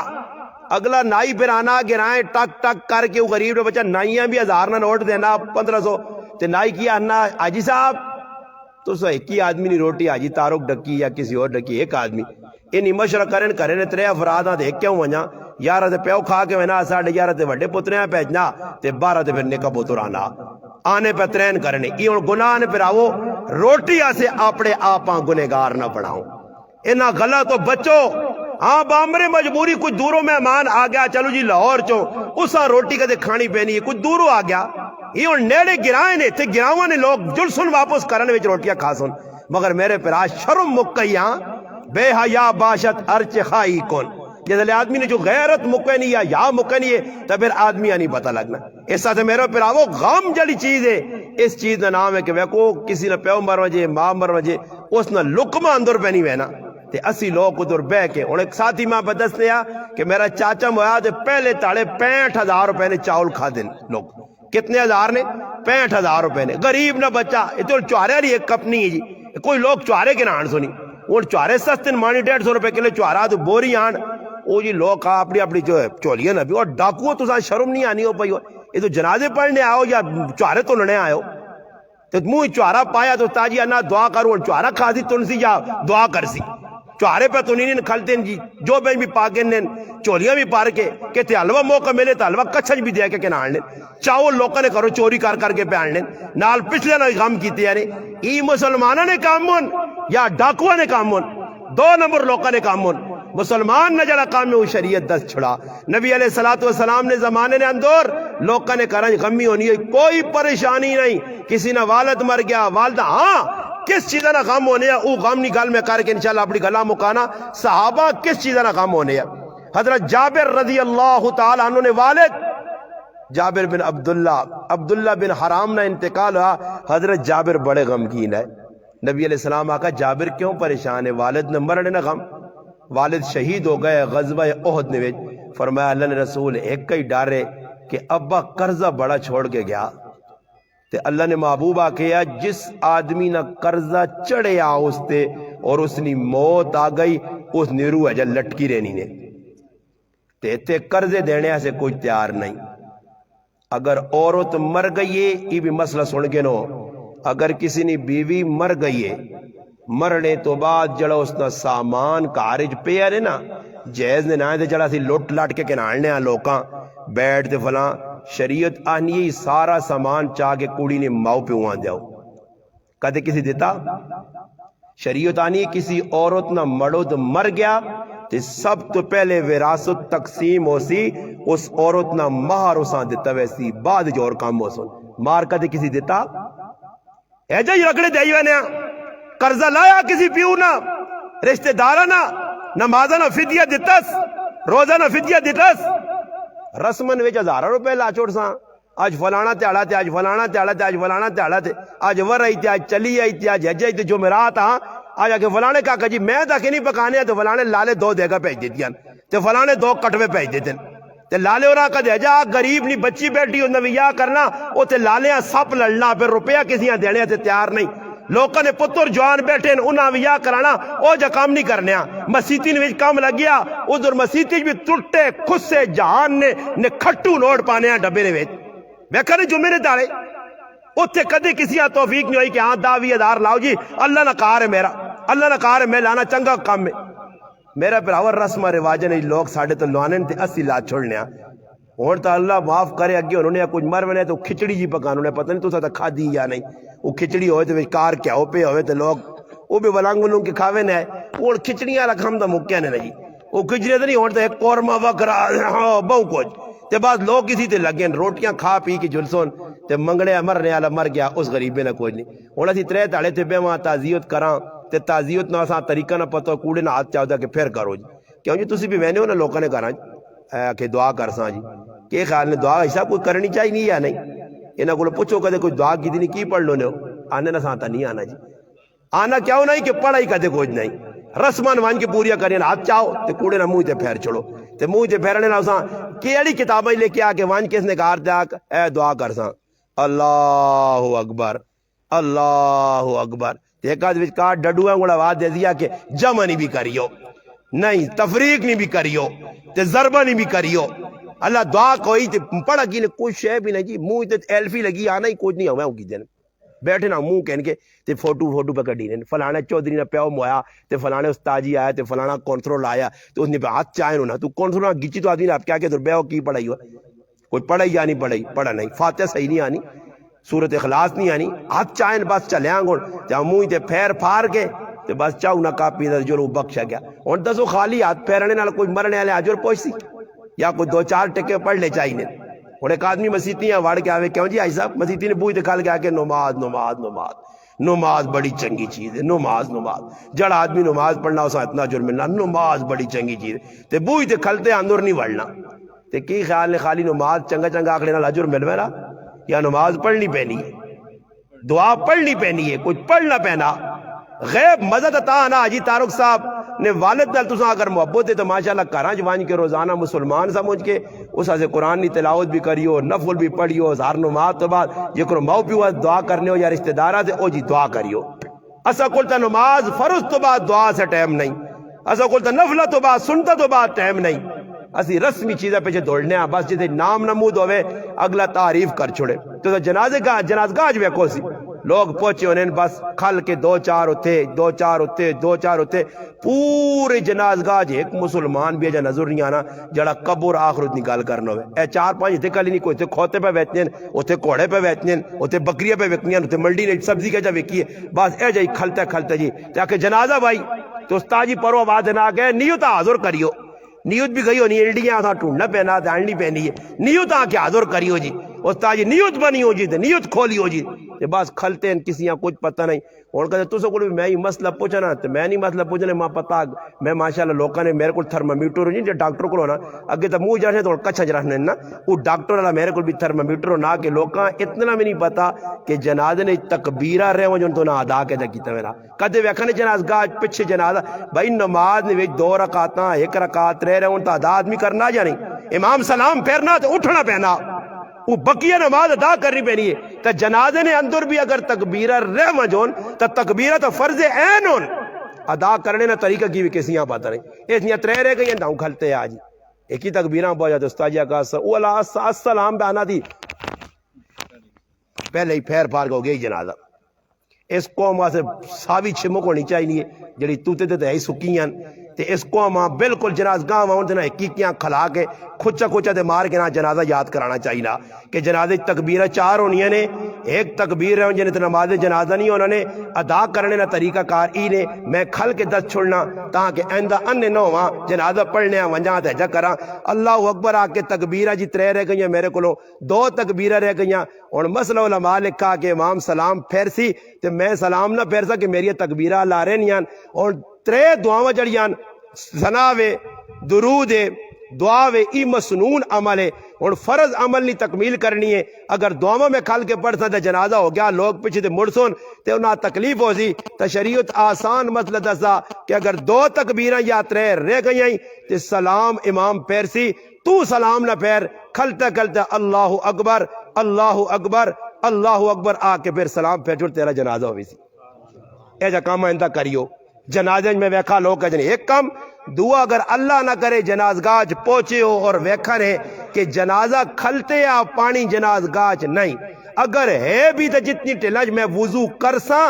اگلا نائی پھر آنا گرائیں ٹک ٹک کر کے وہ غریب نے بچہ نائیاں بھی 1000 نہ نوٹ دینا 1500 تے نائی کیا انا آجی صاحب تو سو ایک ہی آدمی نہیں روٹی آجی تارک ڈکی یا کسی اور ڈکی ایک آدمی انہی مشرہ کریں 3 افراد آن دیکھ کیوں ونجا 11 تے پیو کھا کے وینا 11:30 تے وڈے پتریاں پیجنا تے 12 تے پھر نکا پتر آنا آنے پہ 3 کرنے یہ گناہ نے پھر آو روٹی آسے اپنے آپاں گنہگار نہ بڑھاؤں انہا غلط تو بچو ہاں بامرے مجبوری کچھ دوروں مہمان آ گیا چلو جی لاہور چو اسا روٹی کدے کھانی پینی ہے کچھ دوروں آ گیا یہ نیڑے گرائیں نے تھے گراؤں نے لوگ جلسن واپس کرنے وچ روٹیاں کھا سن مگر میرے پرا شرم مکیاں بے حیا باشت ارچ خائی کون جیسے آدمی نے جو غیرت مکینی یا مکینی ہے تو پھر آدمی نہیں پتہ لگنا اس ساتھ میرے پرا وہ غم جلی چیز ہے اس چیز کا نام ہے کہ وہ کسی نے پیو مر وجے ماں مر وجے اس نے لقمہ اندر پہ نہیں وینا تے اسی لوگ ادھر بہ کے اور ایک ساتھی ماں پہ دس دیا کہ میرا چاچا مویا تے پہلے تاڑے 65,000 روپے نے چاول کھا دیں لوگ کتنے ہزار نے 65,000 روپے نے غریب نہ بچہ اتنے چوارے لی ایک کپ نہیں ہے جی کوئی لوگ چوارے کے نان سنی اور چوارے سستے مانی 150 روپے کلے چوارا تو بوری آن وہ جی لوگ اپنی اپنی جو چولیاں نہ بھی اور ڈاکو تو شرم نہیں آنی ہو پئی یہ تو جنازے پڑھنے آؤ یا چوارے تو لڑنے آئے ہو تو منہ چوارا پایا تو تاجی انا دعا کرو اور چوارا کھا دی تنسی یا دعا کر سی چوہارے پہ تو نہیں کھلتے جی جو بین بھی پاکن نے چولیاں بھی پار کے کہتے حلوہ موقع ملے تو حلوہ کچھج بھی دیا کہ نہ آنے چاول لوکاں نے کرو چوری کر کے پہ آنے نال پچھلے نہ غم کیتے یعنی ای مسلمانہ نے کامون یا ڈاکوہ نے کامون 2 نمبر لوکاں نے کامون مسلمان نہ جڑا کام میں وہ شریعت دست چھڑا نبی علیہ السلام نے زمانے نے اندور لوکاں نے کرنج غمی ہونی ہے کوئی پریشانی نہیں کسی نہ والد مر گیا والدہ ہاں کس چیزہ نہ غم ہونے ہے وہ غم نہیں گل میں کر کے انشاءاللہ اپنی گلہ مکانا صحابہ کس چیزہ نہ غم ہونے ہے حضرت جابر رضی اللہ تعالیٰ عنہ نے والد جابر بن عبداللہ بن حرام نہ انتقال ہوا حضرت جابر بڑے غمگین ہے نبی علیہ السلام آقا جابر کیوں پریشان ہے والد نے مرنے نہ غم والد شہید ہو گئے غزوہ احد نے فرمایا اللہ نے رسول ایک کئی ڈارے کہ ابا قرضہ بڑا چھوڑ کے گیا تے اللہ نے محبوبہ کیا جس آدمی نہ قرضہ چڑھے آ اس تے اور اس نے موت آ گئی اس نے روح اجل لٹکی رہنی نے تے قرضے دینے سے کوئی تیار نہیں اگر عورت مر گئی ہے یہ بھی مسئلہ سن کے نو اگر کسی نے بیوی مر گئی ہے مرنے تو بعد جڑا اس نے سامان کارج پہ ہے نا جیز نے نائے دے جڑا سی لوٹ لاٹ کے کناڑنے ہیں لوکاں بیٹھ دے فلاں شریعت آنی سارا سامان چاہ کے کوڑی نے ماؤ پہ ہوا دیاؤ کہتے کسی دیتا شریعت آنی کسی عورت نہ مرد مر گیا تو سب تو پہلے وراثت تقسیم ہو سی اس عورت نہ مہر اساں دیتا ویسی بعد جو اور کام ہو سن مار کہتے کسی دیتا اے جا ہی رکڑے دیئے نیا قرضہ لایا کسی پیو نہ رشتہ دارہ نہ نمازہ نہ فدیہ دیتس روزہ نہ فدیہ دیتس رسمن ویچ 1000 روپے لا چھوڑ ساں آج فلانا تیاڑا تھے آج فلانا تیاڑا تھے آج فلانا تیاڑا تھے آج ور آئی تھی آج چلی آئی تھی آج ہج آئی تھی جو میرا آتا آج آکے فلانے کہا کہ جی میں تاکہ نہیں پکانے ہیں تو فلانے لالے 2 دیگا پیج دیتی ہیں تو فلانے 2 کٹوے پیج دیتے ہیں تو لالے اور آکا دے جا غریب نہیں بچی بیٹھی ہو نویہ کرنا وہ تے لالے سپ لڑنا پھر روپیہ کسی ہیں دینے تے تیار نہیں لوکاں نے پتر جوان بیٹھے ہیں انہاں ویاہ کرانا او جا کام نہیں کرنے ہیں مسیطی نے کام لگ گیا ادھر مسیطی بھی ٹوٹے خسے جہان نے کھٹو نوٹ پانے ہیں ڈبے نے میں کہنے جو میرے دارے اتھے کدے کسی ہاں توفیق نہیں ہوئی کہ ہاں 10,000 لاؤ جی اللہ نہ کار ہے میرا اللہ نہ کار ہے میں لانا چنگا کام میں میرا پھر اور رسمہ رواجہ نہیں لوگ ساڑھے تو لوانے تھے 80 لا چھوڑنے ہیں اور تا اللہ معاف کرے اگے انہوں نے کچھ مر بنے تو کھچڑی جی پکانا انہیں پتہ نہیں تو ساتھ کھا دی یا نہیں وہ کھچڑی ہوئے تو کار کیا ہو پہ ہوئے تو لوگ وہ بھی ولانگ ولوں کے کھاوے نہ ہے وہ کھچڑیاں رکھم دا مکہ نے نہیں وہ کھچڑی تو نہیں ہوتا ہے قورمہ وکرا بہو کچھ تے بعد لوگ کسی تے لگیں روٹیاں کھا پی کی جلسون تے منگڑے مرنے والا مر گیا اس غریبے نہ کوئی نہیں انہوں نے 3 تاڑے تے بے وہاں تعزیت کراں تے تعزیت نہ آسان طریقہ نہ پتہ کوڑے نہ ہاتھ چاہتا کہ پھر کرو جی کیوں جی تسی بھی میں نے انہیں لوگوں نے کہا کہ دعا کر ساں جی کہ خیال نے دعا ایسا کوئی کرنی چاہیے نہیں یا نہیں انہاں کو پوچھو کدے کوئی دعا کی دینی کی پڑھ لو نے آنے نہ سانتا نہیں آنا جی آنا کیوں نہیں کہ پڑھائی کدے کوئی نہیں رسمان وان کے پوریا کریں ہاتھ چاہو تے کوڑے نہ منہ تے پھیر چھوڑو تے منہ تے پھیرنے نہ اساں کیڑی کتابیں لے کے آ کے وان کس نے کہا دیا اے دعا کر ساں اللہ اکبر اللہ اکبر ایک آدھ وچ کہا ڈڈوئیں گوڑا آواز دے دیا کہ جمع نہیں بھی کریو نہیں تفریق نہیں بھی کریو تے ضربہ نہیں بھی کریو اللہ دعا کوئی تے پڑھا کی نے کوئی شے بھی نہیں جی منہ تے ایلفی لگی آنا ہی کچھ نہیں ہوا ہوں کی دن بیٹھے نا منہ کہن کے تے فوٹو پہ کڈی نے فلانا چودھری نے پیو مویا تے فلانے استاجی آیا تے فلانا کنٹرول آیا تو اس نے ہاتھ چاہیں ہونا تو کنٹرول گچی تو آدمی نے آپ کیا کہ در بیو کی پڑھائی ہوا کوئی پڑھائی یا نہیں پڑھائی پڑھا نہیں فاتحہ صحیح نہیں آنی سورت اخلاص نہیں آنی ہاتھ چاہیں بس چلے آنگوڑ تے منہ تے پھیر پھار کے تے بس چاہو نہ کاپی دا جو بخشا گیا اور دسو خالی ہاتھ پھیرنے نال کوئی مرنے والے آجور پہنچ سی یا کوئی 2-4 ٹکے پڑھ لے چاہیے اور ایک آدمی مسیطیاں وڑ کے آوے کیوں جی آئی صاحب مسیطی نے بوئی دکھال کے آ کے نماز بڑی چنگی چیز ہے نماز جڑا آدمی نماز پڑھنا اسا اتنا جرم ملنا نماز بڑی چنگی چیز ہے تے بوئی تے کھلتے اندر نہیں وڑنا تے کی خیال نے خالی نماز چنگا آخر نال اجر مل میرا یا نماز پڑھنی پینی ہے دعا پڑھنی پینی ہے کچھ پڑھنا پینا غیب مزد عطا نا حاجی طارق صاحب نے والد نال تساں اگر محبت ہے تو ماشاءاللہ کراں جوان کے روزانہ مسلمان سمجھ کے اس سے قرآن کی تلاوت بھی کریو نفل بھی پڑھیو ہزار نماز تو بعد یہ کرو ماؤ پیو دعا کرنے ہو یا رشتہ دارہ سے او جی دعا کریو اسا کولتا نماز فرض تو بعد دعا سے ٹائم نہیں اسا کولتا نفلہ تو بعد سنتا تو بعد ٹائم نہیں اسی رسمی چیزیں پیچھے دوڑنے ہیں بس جیسے نام نمود ہوئے اگلا تعریف کر چھوڑے تو جنازگاہ جو ہے کوسی لوگ پہنچے انہیں بس کھل کے دو چار ہوتے پورے جنازگاہ جے ایک مسلمان بھی ہے نظر نہیں آنا جڑا قبر آخر اتنی گل کرنا ہوئے اے 4-5 اتنے کلی نہیں کوئی اتنے کھوتے پہ بیٹھنے ہیں اتنے کوڑے پہ بیٹھنے ہیں اتنے بکریاں پہ بیٹھنے ہیں اتنے ملڈی نے سبزی کے جا ویکھی ہے بس اے جائی کھلتے جی تاکہ جنازہ بھائی تو استاد جی پرو آواز نہ گئے نیت حاضر کریو نیت بھی گئی ہونی ایلڈیاں تھا ٹھونڈنا پہنا دانڈی پہنی ہے نیت آ کے حاضر کریو جی استاد جی نیت بنی ہو جی نیت کھولی ہو جی بس کھلتے ہیں کسی یہاں کچھ پتہ نہیں اور کہتے تو سکول میں ہی مسئلہ پوچھنا تو میں نہیں مسئلہ پوچھنے ماں پتہ میں ماشاءاللہ لوکاں نے میرے کو تھرمامیٹر ہو جی ڈاکٹر کو ہونا اگے تو منہ جانے تو کچھ رہنے نا وہ ڈاکٹر والا میرے کو بھی تھرمامیٹر ہونا کہ لوکاں اتنا بھی نہیں پتا کہ جنازے نے تکبیرہ رہے ہوں جو تو نہ ادا کے کیتا میرا کدے ویکھنے جنازگاہ پیچھے جنازہ بھائی نماز نے 2 رکعتاں 1 رکعت رہ ہوں تو ادا آدمی کرنا یا نہیں امام سلام پھیرنا تو اٹھنا پہنا وہ بقیہ نماز ادا کرنی پہنی ہے تو جنازے نے اندر بھی اگر تکبیرہ رہ مجھون تو تکبیرہ تو فرض عین ہون ادا کرنے نہ طریقہ کی بھی کسی یہاں پاتا نہیں اس نیاں 3 رہ گئی ہیں داؤں کھلتے ہیں آج ایک ہی تکبیرہ پہنچ جاتے استاد جی کا السلام پہ آنا تھی پہلے ہی پھیر پھار ہو گئی جنازہ اس قوم سے ساوی چھمک ہونی چاہیے جڑی توتے تے ہی سکیاں تے اس قوم بالکل جنازگاہ وہاں تے حقیقیاں کھلا کے کھچا تے مار کے نہ جنازہ یاد کرانا چاہیے کہ جنازے تکبیرہ 4 ہونی نے ایک تکبیر ہے جنہیں نماز جنازہ نہیں ہونا نے ادا کرنے نہ طریقہ کار ای نے میں کھل کے دست چھوڑنا تاکہ آئندہ ان نہ ہوا جنازہ پڑھنے ونجا تے جا کراں اللہ اکبر آ کے تکبیرہ جی 3 رہ گئی میرے کو 2 تکبیرہ رہ گئی اور مسئلہ علماء لکھا کہ امام سلام پھیرسی تے میں سلام نہ پھیرسا کہ میری تکبیرہ لا رہے نہیں اور 3 دعاواں جڑیاں ثناوے درود دعاوے ای مسنون عمل ہے اور فرض عمل نہیں تکمیل کرنی ہے اگر دعاواں میں کھل کے پڑھ سکتا جنازہ ہو گیا لوگ پیچھے تے مرسون تے انہاں تکلیف ہو سی تو شریعت آسان مسئلہ دسا کہ اگر 2 تکبیرہ یا 3 رہ گئی تے سلام امام پھیرسی تو سلام نہ پھیر کھلتے اللہ اکبر اللہ اکبر اللہ اکبر آ کے پھر سلام پھیر چھوڑ تیرا جنازہ ہوئی سی اے جا کام آئندہ کریو جنازے میں ویکھا لوگ کہتے ہیں ایک کام دعا اگر اللہ نہ کرے جنازگاہ پہنچے ہو اور ویکھا رہے کہ جنازہ کھلتے یا پانی جنازگاہ نہیں اگر ہے بھی تو جتنی ٹلج میں وضو کرساں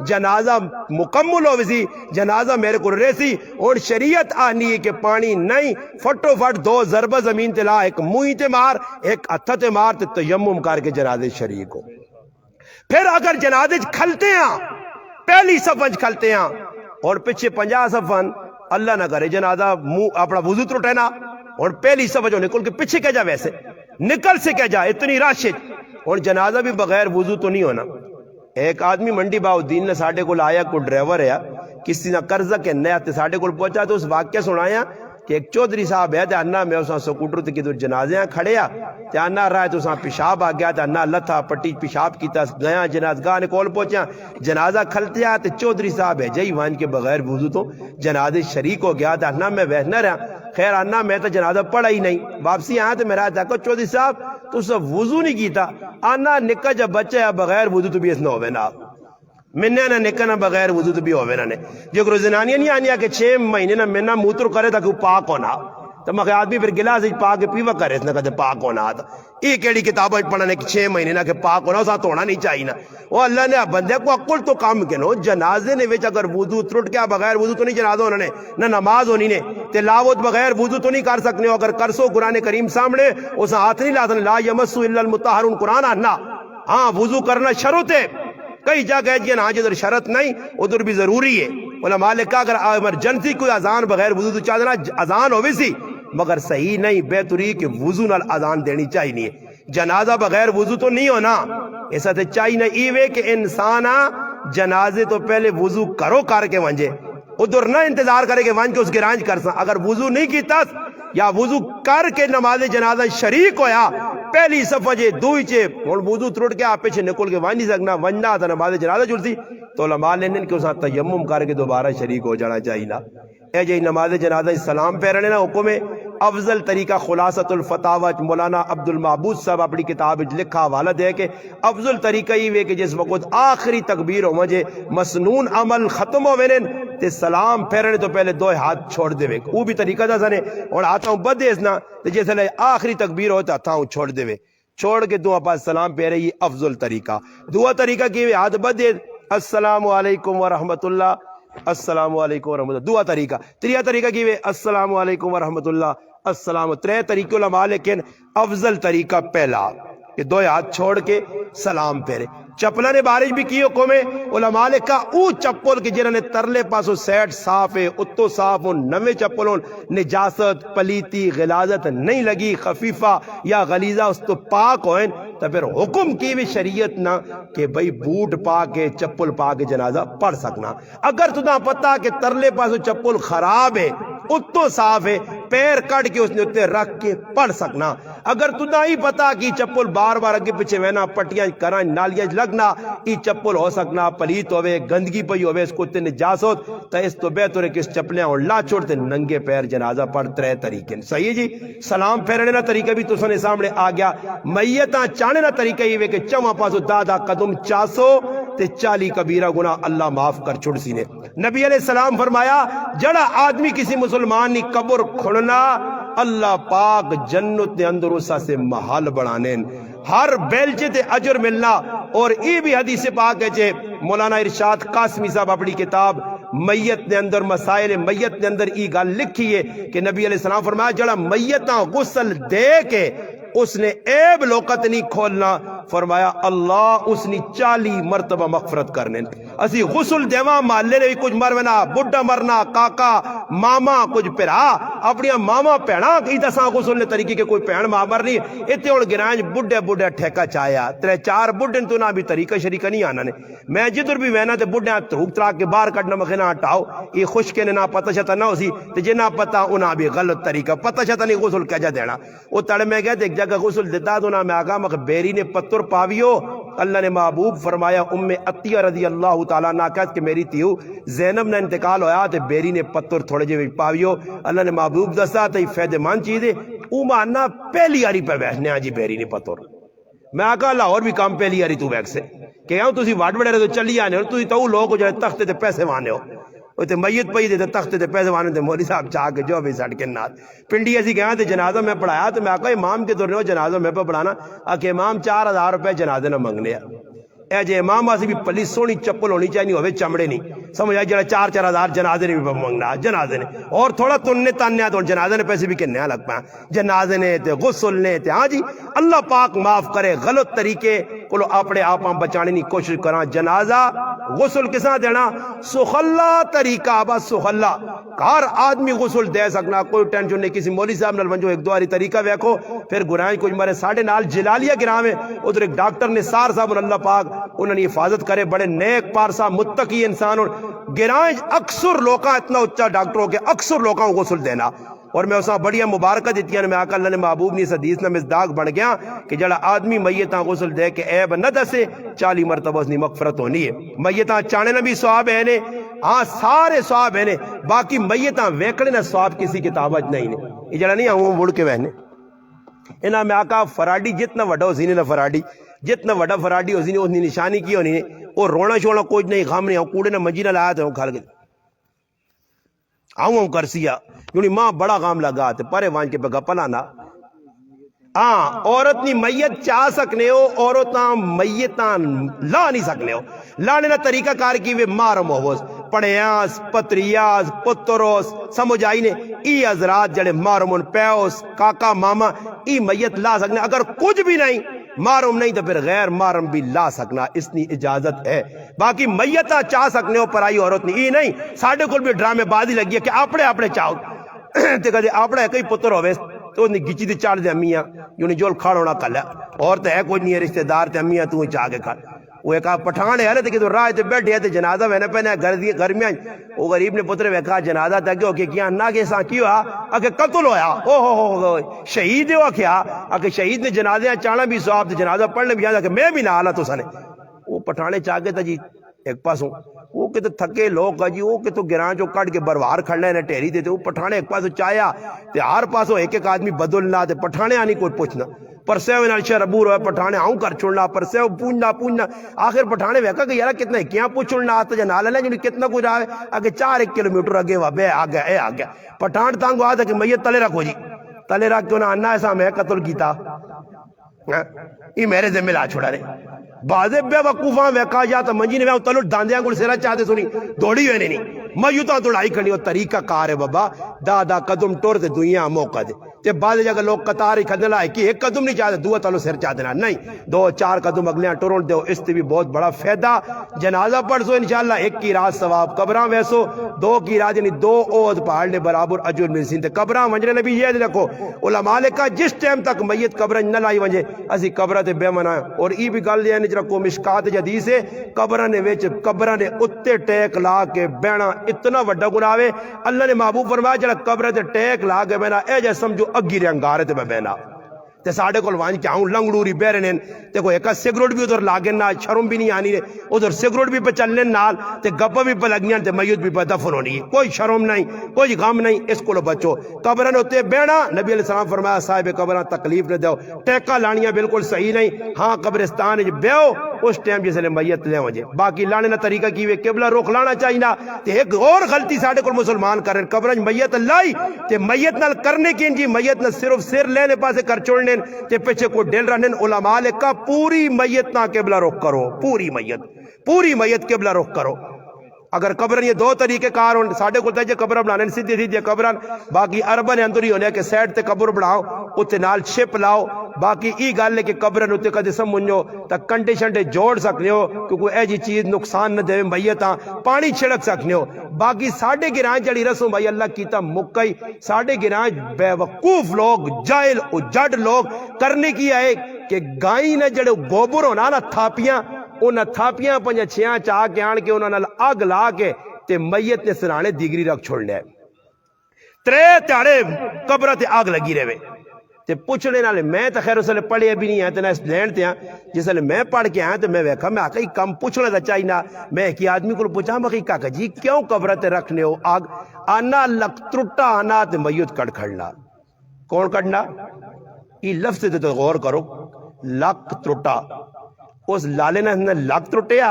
جنازہ مکمل ہو سی جنازہ میرے کو ریسی اور شریعت آنی ہے کہ پانی نہیں فٹو فٹ 2 ضربہ زمین تلا ایک منہ تے مار ایک ہتھ تے مار تے تیمم کر کے جنازے شریک ہو پھر اگر جنازے کھلتے ہیں پہلی صف کھلتے ہیں اور پیچھے 50 صفاں اللہ نہ کرے جنازہ منہ اپنا وضو ترٹے نا اور پہلی صف جو نکل کے پیچھے کیا جا ویسے نکل سے کیا جا اتنی راشد اور جنازہ بھی بغیر وضو تو نہیں ہونا ایک آدمی منڈی باؤدین نے ساڑھے کو آیا کوئی ڈرائیور ہے کسی نہ قرضہ کے نیا تے ساڑھے کو پہنچا تو اس واقعہ سنایا کہ ایک چودھری صاحب ہے تے انہا میں اساں سکوٹر تے کدھر جنازیاں کھڑیا تے انہا رہا ہے تو اساں پیشاب آ گیا تے انہا لتھا پٹی پیشاب کیتا گیا جنازگاہ نے کول پہنچا جنازہ کھلتیا تے چودھری صاحب ہے جائی وان کے بغیر وضو تو جنازے شریک ہو گیا تے انہا میں وہنا رہا خیر انہا میں تو جنازہ پڑھا ہی نہیں واپسی آیا تے میرا دیکھو چودھری صاحب تو سب وضو نہیں کیتا انہا نکا جب بچہ ہے بغیر وضو تو بھی اس نہ ہوئے نا منہ نہ نکنا بغیر وضو تو بھی ہوئے نا جو کرو زنانیاں نہیں آنیا کہ 6 مہینے نہ منہ موتر کرے تاکہ وہ پاک ہونا تو مگر آدمی پھر گلاس پاک پیوا کرے اس نے کہتے پاک ہونا تھا یہ کیڑی کتابیں پڑھنے کہ 6 مہینے نہ کہ پاک ہونا اسا تو ہونا نہیں چاہیے نا وہ اللہ نے بندے کو عقل تو کام کے نو جنازے نے وچ اگر وضو ترٹ گیا بغیر وضو تو نہیں جنازہ ہونا نے نہ نماز ہونی نے تلاوت بغیر وضو تو نہیں کر سکنے اگر کرسو قرآن کریم سامنے اس ہاتھ نہیں لا لا یمسو الا المطہرون قرآن آنا ہاں وضو کرنا شرط ہے کئی جگہ جی نا جدھر شرط نہیں ادھر بھی ضروری ہے علماء نے کہا اگر ایمرجنسی کوئی اذان بغیر وضو تو چاہنا اذان ہوئی سی مگر صحیح نہیں بہتری کہ وضو نال اذان دینی چاہیے جنازہ بغیر وضو تو نہیں ہونا ایسا تو چاہیے نہیں ایوے کہ انسان جنازے تو پہلے وضو کرو کر کے ونجے ادھر نہ انتظار کرے کہ ون کے اس گرانج کر سا اگر وضو نہیں کیتا یا وضو کر کے نماز جنازہ شریک ہویا پہلی صفحہ جے دوئی چے اور وضو ترٹ کے آپ پیچھے نکل کے وان نہیں سکنا وننا تھا نماز جنازہ جڑتی تو علماء نے کہ اسا تیمم کر کے دوبارہ شریک ہو جانا چاہیے نا اے جے نماز جنازہ سلام پھیرنے نا حکم ہے افضل طریقہ خلاصۃ الفتاوی مولانا عبد المعبود صاحب اپنی کتاب لکھا حوالہ دے کہ افضل طریقہ یہ کہ جس وقت آخری تکبیر ہو مجھے مسنون عمل ختم ہو وینن تے سلام پھیرنے تو پہلے 2 ہاتھ چھوڑ دے وے وہ بھی طریقہ دا سنے اور ہاتھوں بد اس نا تے جیسے آخری تکبیر ہوتا ہاتھوں چھوڑ دے وے چھوڑ کے دعا پاس سلام پھیرے، یہ افضل طریقہ۔ دعا طریقہ کی ہاتھ بدے السلام علیکم ورحمۃ اللہ، السلام علیکم ورحمۃ اللہ، دعا طریقہ۔ تریا طریقہ کی السلام علیکم ورحمۃ اللہ، السلام۔ ترے طریقے علماء، لیکن افضل طریقہ پہلا کہ دو ہاتھ چھوڑ کے سلام پھیرے۔ چپلہ نے بارش بھی کی حکم ہے، علماء نے کہا او چپل کے جنہوں نے ترلے پاسو سیٹ صاف ہے، اتو صاف ہوں، نوے چپلوں نجاست پلیتی غلاظت نہیں لگی، خفیفہ یا غلیظہ اس تو پاک ہوئیں، تو پھر حکم کی بھی شریعت نہ کہ بھئی بوٹ پا کے چپل پا کے جنازہ پڑھ سکنا۔ اگر تُدھا پتا کہ ترلے پاسو چپل خراب ہے، اتو صاف ہے، پیر کٹ کے اس نے اتنے رکھ کے پڑھ سکنا۔ اگر تُدھا ہی پتا کہ چپل بار بار اگے پیچھے وینا پٹیاں کراں نالیاں لگنا، ای چپل ہو سکنا پلیت ہوئے، گندگی پئی ہوئے، اس کو تے نجاست، تو اس تو بہتر ہے کہ اس چپلیاں اڑلا چھوڑتے ننگے پیر جنازہ پڑھ۔ ترے طریقے صحیح جی۔ سلام پھیرنے نا طریقہ بھی تو سنے سامنے آ گیا۔ میتاں چانے نا طریقہ یہ ہے کہ چواں پاسو دادا قدم چاسو تے 40 کبیرہ گناہ اللہ معاف کر چھوڑ سی نے۔ نبی علیہ السلام فرمایا جڑا آدمی کسی مسلمان نی قبر کھڑنا، اللہ پاک جنت دے اندر اسا سے محل بڑھانے، ہر بیلچے تے اجر ملنا۔ اور ای بھی حدیث پاک ہے جے مولانا ارشاد قاسمی صاحب اپنی کتاب میت دے اندر مسائل میت دے اندر ای گل لکھی ہے کہ نبی علیہ السلام فرمایا جڑا میتاں غسل دے کے اس نے عیب لوکت نہیں کھولنا، فرمایا اللہ اس نے 40 مرتبہ مغفرت کرنے۔ اسی غسل دیواں محلے نے بھی کچھ مرنا، بڑھا مرنا، کاکا ماما کچھ پھرا اپنی ماما پیڑا کئی دساں غسل نے طریقے کے کوئی پیڑ مامر نہیں اتنے ہوں گرانج بڑھے بڑھے ٹھیکا چایا ترے چار بڑھے تو نہ بھی طریقہ شریکہ نہیں آنا نے۔ میں جدر بھی وینا تے بڑھے تھوک ترا کے باہر کٹنا مخینا ہٹاؤ، یہ خوشکے نے نہ پتہ شتا نہ ہو سی تے جے نہ پتہ انہاں بھی غلط طریقہ پتہ شتا نہیں غسل کیا جا دینا۔ وہ تڑ میں گیا ایک جگہ غسل دیتا تو نہ میں آگا مگر بیری نے پتر پاویو، اللہ نے محبوب فرمایا ام عطیہ رضی اللہ تعالیٰ عنہ کہت کہ میری تیو زینب نے انتقال ہویا تے بیری نے پتر تھوڑے جے پاویو، اللہ نے محبوب دستا تے فیدے مان چیزیں او ماننا پہلی آری پہ بیٹھنے آجی بیری نے پتر۔ میں آگا اللہ اور بھی کام پہلی آری تو بیک سے کہ ہوں تسی واٹ بڑے رہے تو چلی آنے ہو تسی تو لوگ ہو جائے تختے تے پیسے وانے ہو وہ تے میت پئی دے تے تختے تے پیسے وانے تے مولی صاحب چاہ کے جو بھی سٹ کے نات پنڈی ایسی گیا تے جنازہ میں پڑھایا تو میں آقا امام کے دور نے ہو جنازہ میں پہ پڑھانا آکے امام 4000 روپے جنازے نہ منگنے اے جے امام آسی بھی پلی سونی چپل ہونی چاہیے ہوئے چمڑے نہیں سمجھ آئی جڑا 4-4000 جنازے نے بھی منگنا جنازے نے اور تھوڑا تننے تاننے تو جنازے نے پیسے بھی کہنے لگ پائیں جنازے نے تے غسل نے تے ہاں جی اللہ پاک معاف کرے غلط طریقے کو اپنے آپ بچانے کی کوشش کرا۔ جنازہ غسل کسا دینا سخلا طریقہ بس سخلا ہر آدمی غسل دے سکنا کوئی ٹینشن نہیں۔ کسی مولی صاحب نال ونجو ایک دو باری طریقہ ویکھو پھر گرائیں کچھ مرے ساڑھے نال جلالیہ گراہ میں ادھر ایک ڈاکٹر نے سار صاحب اللہ پاک انہوں نے حفاظت کرے بڑے نیک پارسا متقی انسان اور گرائیں اکثر لوکاں اتنا اچھا ڈاکٹروں کے اکثر لوکاں غسل دینا اور میں اساں بڑیا مبارکہ دیتی ہیں میں آقا اللہ نے محبوب نے اس حدیث میں مصداق بن گیا کہ جڑا آدمی میتاں غسل دے کے عیب نہ دسے 40 مرتبہ اس نے مغفرت ہونی ہے۔ میتاں چانے نہ بھی ثواب ہے نے ہاں سارے ثواب ہے نے باقی میتاں ویکڑے نہ ثواب کسی کتاب اج نہیں نے یہ جڑا نہیں ہوں مڑ کے وہنے انہاں میں آقا فراڈی جتنا وڈا ہو سی نہ فراڈی جتنا وڈا فراڈی ہو سی نے اس نے نشانی کی ہونی اور رونا شونا کچھ نہیں غم نہیں کوڑے نہ منجی نہ لایا تو کھال کے آؤں کرسیا یونی ماں بڑا غام لگا تے پرے وانج کے پہ گپا نا ہاں عورت نی میت چاہ سکنے ہو عورتاں میتاں لا نہیں سکنے ہو لانے نا طریقہ کار کی وے مارم ہوس پڑیاس پتریاس پتروس سمجھ آئی نے ای حضرات جڑے مارمون پیوس کاکا ماما ای میت لا سکنے اگر کچھ بھی نہیں مارم نہیں تو پھر غیر مارم بھی لا سکنا اس نے اجازت ہے باقی میتاں چاہ سکنے ہو پرائی عورت نہیں ای نہیں ساڑھے کل بھی ڈرامے بازی لگی ہے کہ اپنے چاہو تے کہتے اپنے کئی پتر ہوئے تو انہیں گچی دی چاڑ دے امیاں یونی جول کھاڑ ہونا کل ہے اور تو ہے کوئی نہیں ہے رشتہ دار تے امیاں تو ہی چاہ کے کھاڑ وہ ایک پٹھان ہے تے کہ تو راہ تے بیٹھے ہے تے جنازہ وینے پہنے گرمیاں وہ غریب نے پتر ویکھا جنازہ تک ہو کہ کیا نہ کہ ساں کیوں اکے قتل ہویا او شہید ہوا کیا اکے شہید نے جنازہ چانا بھی ثواب تے جنازہ پڑھنے بھی جانا کہ میں بھی نہ آلا تو سنے وہ پٹھانے چاہ کے تا جی ایک پاسوں وہ کہ تو تھکے لوگ جی وہ کہ تو گران جو کٹ کے بروار کھڑنے نے ٹیری دیتے وہ پٹھانے ایک پاسوں چاہیا تے ہر پاسوں ایک آدمی بدلنا تے پٹھانے آنی کوئی پوچھنا پرسیو انالشہ ربور ہوئے پٹھانے آؤں کر چھوڑنا پرسیو پونجنا آخر پٹھانے ویکا کہ یارا کتنا کیا پوچھنا آتا جا نالا لے کتنا کچھ آئے آگے 4 کلومیٹر آگے وابے آگیا پٹھان تانگو آتا کہ میت تلے رکھو جی تلے رکھ کے انہاں انہا ایسا میں قتل کیتا یہ میرے ذمہ لا چھوڑا رہے بعضے بے وقوفاں ویکا یا تو منجی نے ویاں تلو ڈاندیاں کو سیرا چاہتے سنی دوڑی ہوئے نہیں میں یوں تو دوڑائی کرنی وہ طریقہ کار ہے بابا دا قدم ٹور تے دنیا موقع دے تے بعض جگہ لوگ قطار ہی کھدنے لائے کہ ایک قدم نہیں چاہتے دو تلو سیر چاہتے نہیں 2-4 قدم اگلیاں ٹورن دو اس تے بھی بہت بڑا فائدہ جنازہ پڑھ سو انشاءاللہ 1 کی رات ثواب قبراں ویسو 2 کی رات یعنی 2 عہد پہاڑ نے برابر اجر ملسین تے قبراں ونجنے نبی یہ رکھو علماء نے کہا جس ٹائم تک میت قبر نہ لائی ونجے اسی قبر تے بے منع اور ای بھی گل یہ نہیں رکھو مشکات حدیث ہے قبر نے وچ قبر نے اتے ٹیک لا کے بہنا اتنا وڈا گناہ ہے اللہ نے محبوب فرمایا جڑا قبر تے ٹیک لا کے بہنا اے جے سمجھو اگی رنگارے تے بہنا تے ساڑھے کول وانج کیا ہوں لنگڑوری بیرنے تے کوئی ایک سگریٹ بھی ادھر لاگن نہ شرم بھی نہیں آنی رہے ادھر سگریٹ بھی پہ چلنے نال تے گپا بھی پہ لگیاں تے میت بھی پہ دفن ہونی کوئی شرم نہیں کوئی غم نہیں اس کو لو بچو قبرن ہوتے بینا نبی علیہ السلام فرمایا صاحب قبران تکلیف نہ دو ٹیکا لانیاں بالکل صحیح نہیں ہاں قبرستان بیو اس ٹائم جیسے لے میت لے وجے باقی لانے نہ طریقہ کیوے قبلہ رخ لانا چاہینا تے ایک اور غلطی ساڑھے کو مسلمان کریں قبرن میت لائی تے میت نال کرنے کی انجی میت نہ صرف سر لینے پاسے کر چھوڑنے تے پیچھے کو ڈیل رہنے علماء نے کہا پوری میت نہ قبلہ رخ کرو پوری میت قبلہ رخ کرو اگر قبرن یہ 2 طریقے کار ہوں ساڑھے کو تیجے قبرن بنانے سیدھی قبرن باقی عربن اندر ہی ہونے کہ سیڈ تے قبر بناؤ اتے نال شپ لاؤ باقی ای گل ہے کہ قبرن اتے کدے سمجھو تا کنٹے شنٹے جوڑ سکنے ہو کیونکہ اے جی چیز نقصان نہ دے میتاں پانی چھڑک سکنے ہو باقی ساڑھے گرائیں جڑی رسم بھائی اللہ کیتا مکئی ساڑھے گرائیں بے وقوف لوگ جائل اجڑ لوگ کرنے کی ہے کہ گائیں نہ جڑے گوبر ہونا نا تھاپیاں انہاں تھاپیاں 5-6 چاہ کے آن کے انہاں نال آگ لا کے تے میت نے سرانے دیگری رکھ چھوڑ لیا 3 تیارے قبرہ تے آگ لگی رہے تے پوچھنے نالے میں تا خیر اسے پڑھے بھی نہیں ہے تے نہ اس لینڈ تے ہیں جس لئے میں پڑھ کے آئیں تے میں ویکھا میں آکا ہی کم پوچھنے دا چاہینا میں ایک آدمی کو پوچھا مخی کاکا جی کیوں قبرہ تے رکھنے ہو آگ آنا لک ترٹا آنا تے میت کڑ کھڑنا کون کڑنا یہ لفظ تے تو غور کرو لک ترٹا اس لالے نے لگ ترٹیا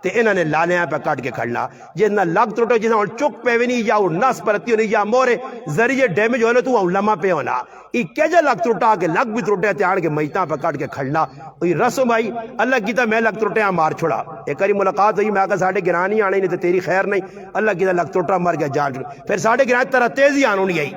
تے انہوں نے لالیاں پہ کٹ کے کھڑنا جتنا لگ ترٹو جتنا چک پہ بھی نہیں یا نس پرتی ہونی یا مورے ذریعے ڈیمیج ہونا تو وہ لمحہ پہ ہونا یہ کیجا لگ ترٹا کے لگ بھی ترٹے تیار کے میتاں پہ کٹ کے کھڑنا یہ رسم آئی اللہ کیتا میں لگ ترٹیا مار چھوڑا ایک کری ملاقات ہوئی میں کہا ساڑھے گرانی آنے نہیں تو تیری خیر نہیں اللہ کیتا لگ ترٹا مر گیا جان پھر ساڑھے گرانی ترہ تیزی آنوں نہیں آئی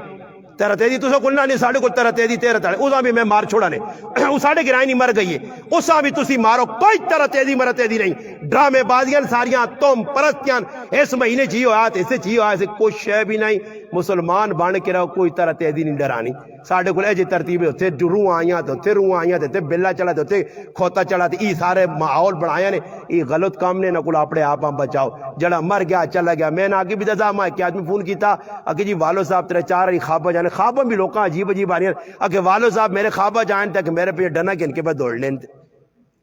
تیرہ تیزی تو سو کلنا نہیں ساڑھے کو تیرہ تیزی تیرہ تاڑے اساں بھی میں مار چھوڑا نہیں اس ساڑھے گرائیں نہیں مر گئی ہے اساں بھی تسی مارو کوئی تیرہ تیزی مرہ تیزی نہیں ڈرامے بازیاں ساریاں تم پرستیاں اس مہینے چی ہو آتے اسے چی ہو آتے کوئی شے بھی نہیں مسلمان بان کے رہو کوئی تیرہ تیزی نہیں ڈرانی ساڑھے کو لے جی ترتیبیں ہوتے روح آئیاں تو روح آئیاں تو بلا چلا تو کھوتا چلا تو ای سارے ماحول بڑھایا نے ای غلط کام نے نکل اپنے آپ بچاؤ جڑا مر گیا چلا گیا میں نے آگے بھی دزا ماں ایک آدمی فون کیتا اگے جی والو صاحب تیرے 4 خوابہ جانے خوابہ بھی لوکاں عجیب عجیب آ رہی ہیں اگے والو صاحب میرے خوابہ جائیں تک میرے پہ ڈنا کے ان کے پہ دوڑ لیں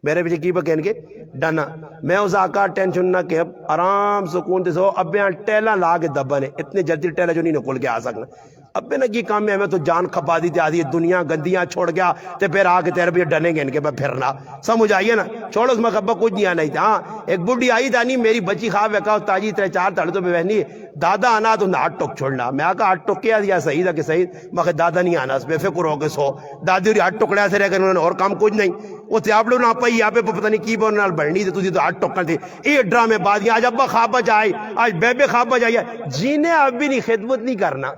میرے پیچھے کی بکین کے ڈانا میں اس آقا ٹینشن نہ کہ آرام سکون تے سو اب یہاں ٹیلہ لا کے دبا نے اتنے جلدی ٹیلہ جو نہیں نکل کے آ سکنا اب نہ کی کام میں تو جان کھپا دی تے آدھی دنیا گندیاں چھوڑ گیا تے پھر آ کے تیرے بھی ڈنے گے ان کے پہ پھرنا سمجھ آئیے نا چھوڑ اس میں خبا کچھ نہیں آنا ہی تھا ہاں ایک بڑھی آئی تھا نہیں میری بچی خواب وکا تاجی 3-4 تڑ تو میں بہنی دادا آنا تو نہ 8 ٹک چھوڑنا میں آکا 8 ٹک کیا دیا صحیح تھا کہ صحیح مگر دادا نہیں آنا اس پہ فکر ہو کے سو دادی اور 8 ٹکڑے سے رہ کر انہوں نے اور کام کچھ نہیں وہ تھے آپ لوگ نہ پائی یہاں پہ پتہ نہیں کی بہن نال بڑھنی تھی تجھے تو 8 ٹکڑ تھی یہ ڈرامے بازیاں آج ابا خواب جائے آج بیبے خواب جائے جینے اب بھی نہیں خدمت نہیں کرنا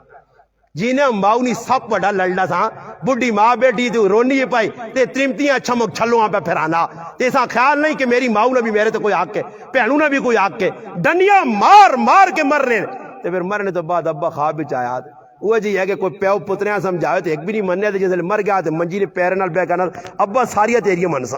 جینے ماؤ نہیں سب بڑا لڑنا تھا بڑھی ماں بیٹھی تھی رونی پائی تے ترمتیاں چھمک چھلوں پہ پھرانا ایسا خیال نہیں کہ میری ماؤ نے بھی میرے تے کوئی آگ کے پہنوں نے بھی کوئی آگ کے ڈنیا مار مار کے مرنے تے پھر مرنے تو بعد ابا خواب بھی چاہیا وہ جی ہے کہ کوئی پیو پتریاں سمجھاوے تو ایک بھی نہیں مننے تھے جیسے مر گیا تے منجی نے پیر نال بے کرنا ابا ساریاں تیریاں منسا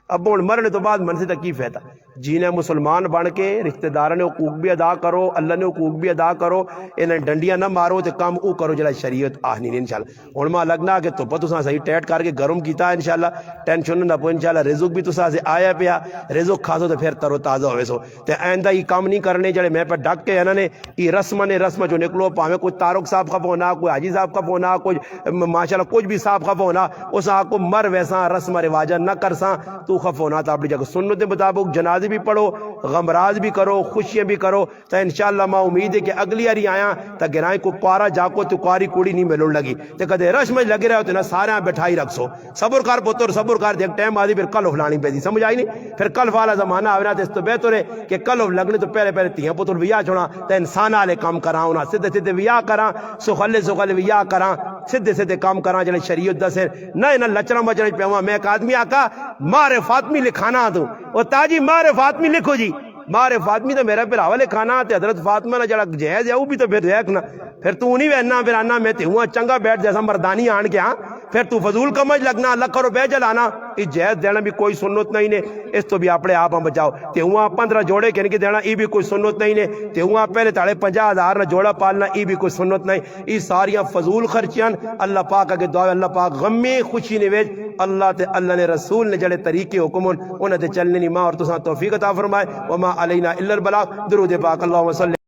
اب مرنے تو بعد من سے تک کی فائدہ جینے مسلمان بن کے رشتہ داروں نے حقوق بھی ادا کرو اللہ نے حقوق بھی ادا کرو انہیں ڈنڈیاں نہ مارو تے کام او کرو جڑا شریعت آہنی نے انشاءاللہ ہن ما لگنا کہ تو تساں صحیح ٹیٹ کر کے گرم کیتا انشاءاللہ ٹینشن نہ پو انشاءاللہ رزق بھی تساں سے آیا پیا رزق کھاسو تے پھر تر و تازہ ہوے سو تے آئندہ یہ کام نہیں کرنے جڑے میں پہ ڈک کے انہوں نے یہ رسم جو نکلو پاویں کوئی تارک صاحب کا ہونا کوئی حاجی صاحب کا ہونا کوئی ماشاءاللہ کچھ بھی صاحب کا ہونا اس کو مر ویسا رسم رواجہ نہ کرساں تو خف ہونا تھا اپنی جگہ سنت کے مطابق جنازے بھی پڑھو غمراز بھی کرو خوشیاں بھی کرو تو انشاءاللہ میں امید ہے کہ اگلی باری آیا تو گرائیں کو پارا جاکو تو کاری کوڑی نہیں ملن لگی تو کدے رش میں لگے رہے ہو تو نا سارے بٹھائی رکھ سو صبر کر پتر صبر کر دیکھ ٹائم آدھی پھر کلف لانی پہ دی سمجھ آئی نہیں پھر کلف والا زمانہ آنا تو اس تو بہتر ہے کہ کلف لگنے تو پہلے پہلے تیاں پتر ویا چھوڑا تو انسان والے کام کراں ہونا سدھے سدھے ویا کراں سخلے ویا کراں سدھے سدھے کام کراں جلے شریعت دسے نہ نہ لچنا مچنا پیواں میں ایک آدمی آکا مارے فاطمی لکھانا تو او تاجی مارے فاطمی لکھو جی مارے فاطمی تو میرا پھر حوالے کھانا تے حضرت فاطمہ نے جڑا جہیز ہے وہ بھی تو پھر دیکھنا پھر تو نہیں وینا پھر آنا میں تے ہوں چنگا بیٹھ جیسا مردانی آن کے ہاں پھر تو فضول کمج لگنا لکھ روپے جلانا یہ جہیز دینا بھی کوئی سنت نہیں نے اس تو بھی اپنے آپ بچاؤ تے ہوں 15 جوڑے کہنے کے دینا یہ بھی کوئی سنت نہیں نے تے ہوں پہلے تاڑے 50,000 نہ جوڑا پالنا یہ بھی کوئی سنت نہیں یہ ساریاں فضول خرچیاں اللہ پاک اگے دعا اللہ پاک غمی خوشی نویج اللہ تے اللہ نے رسول نے جڑے طریقے حکم انہاں تے چلنے نہیں ماں اور تساں توفیق عطا فرمائے وما علینا الا البلاغ درود پاک اللہم صلی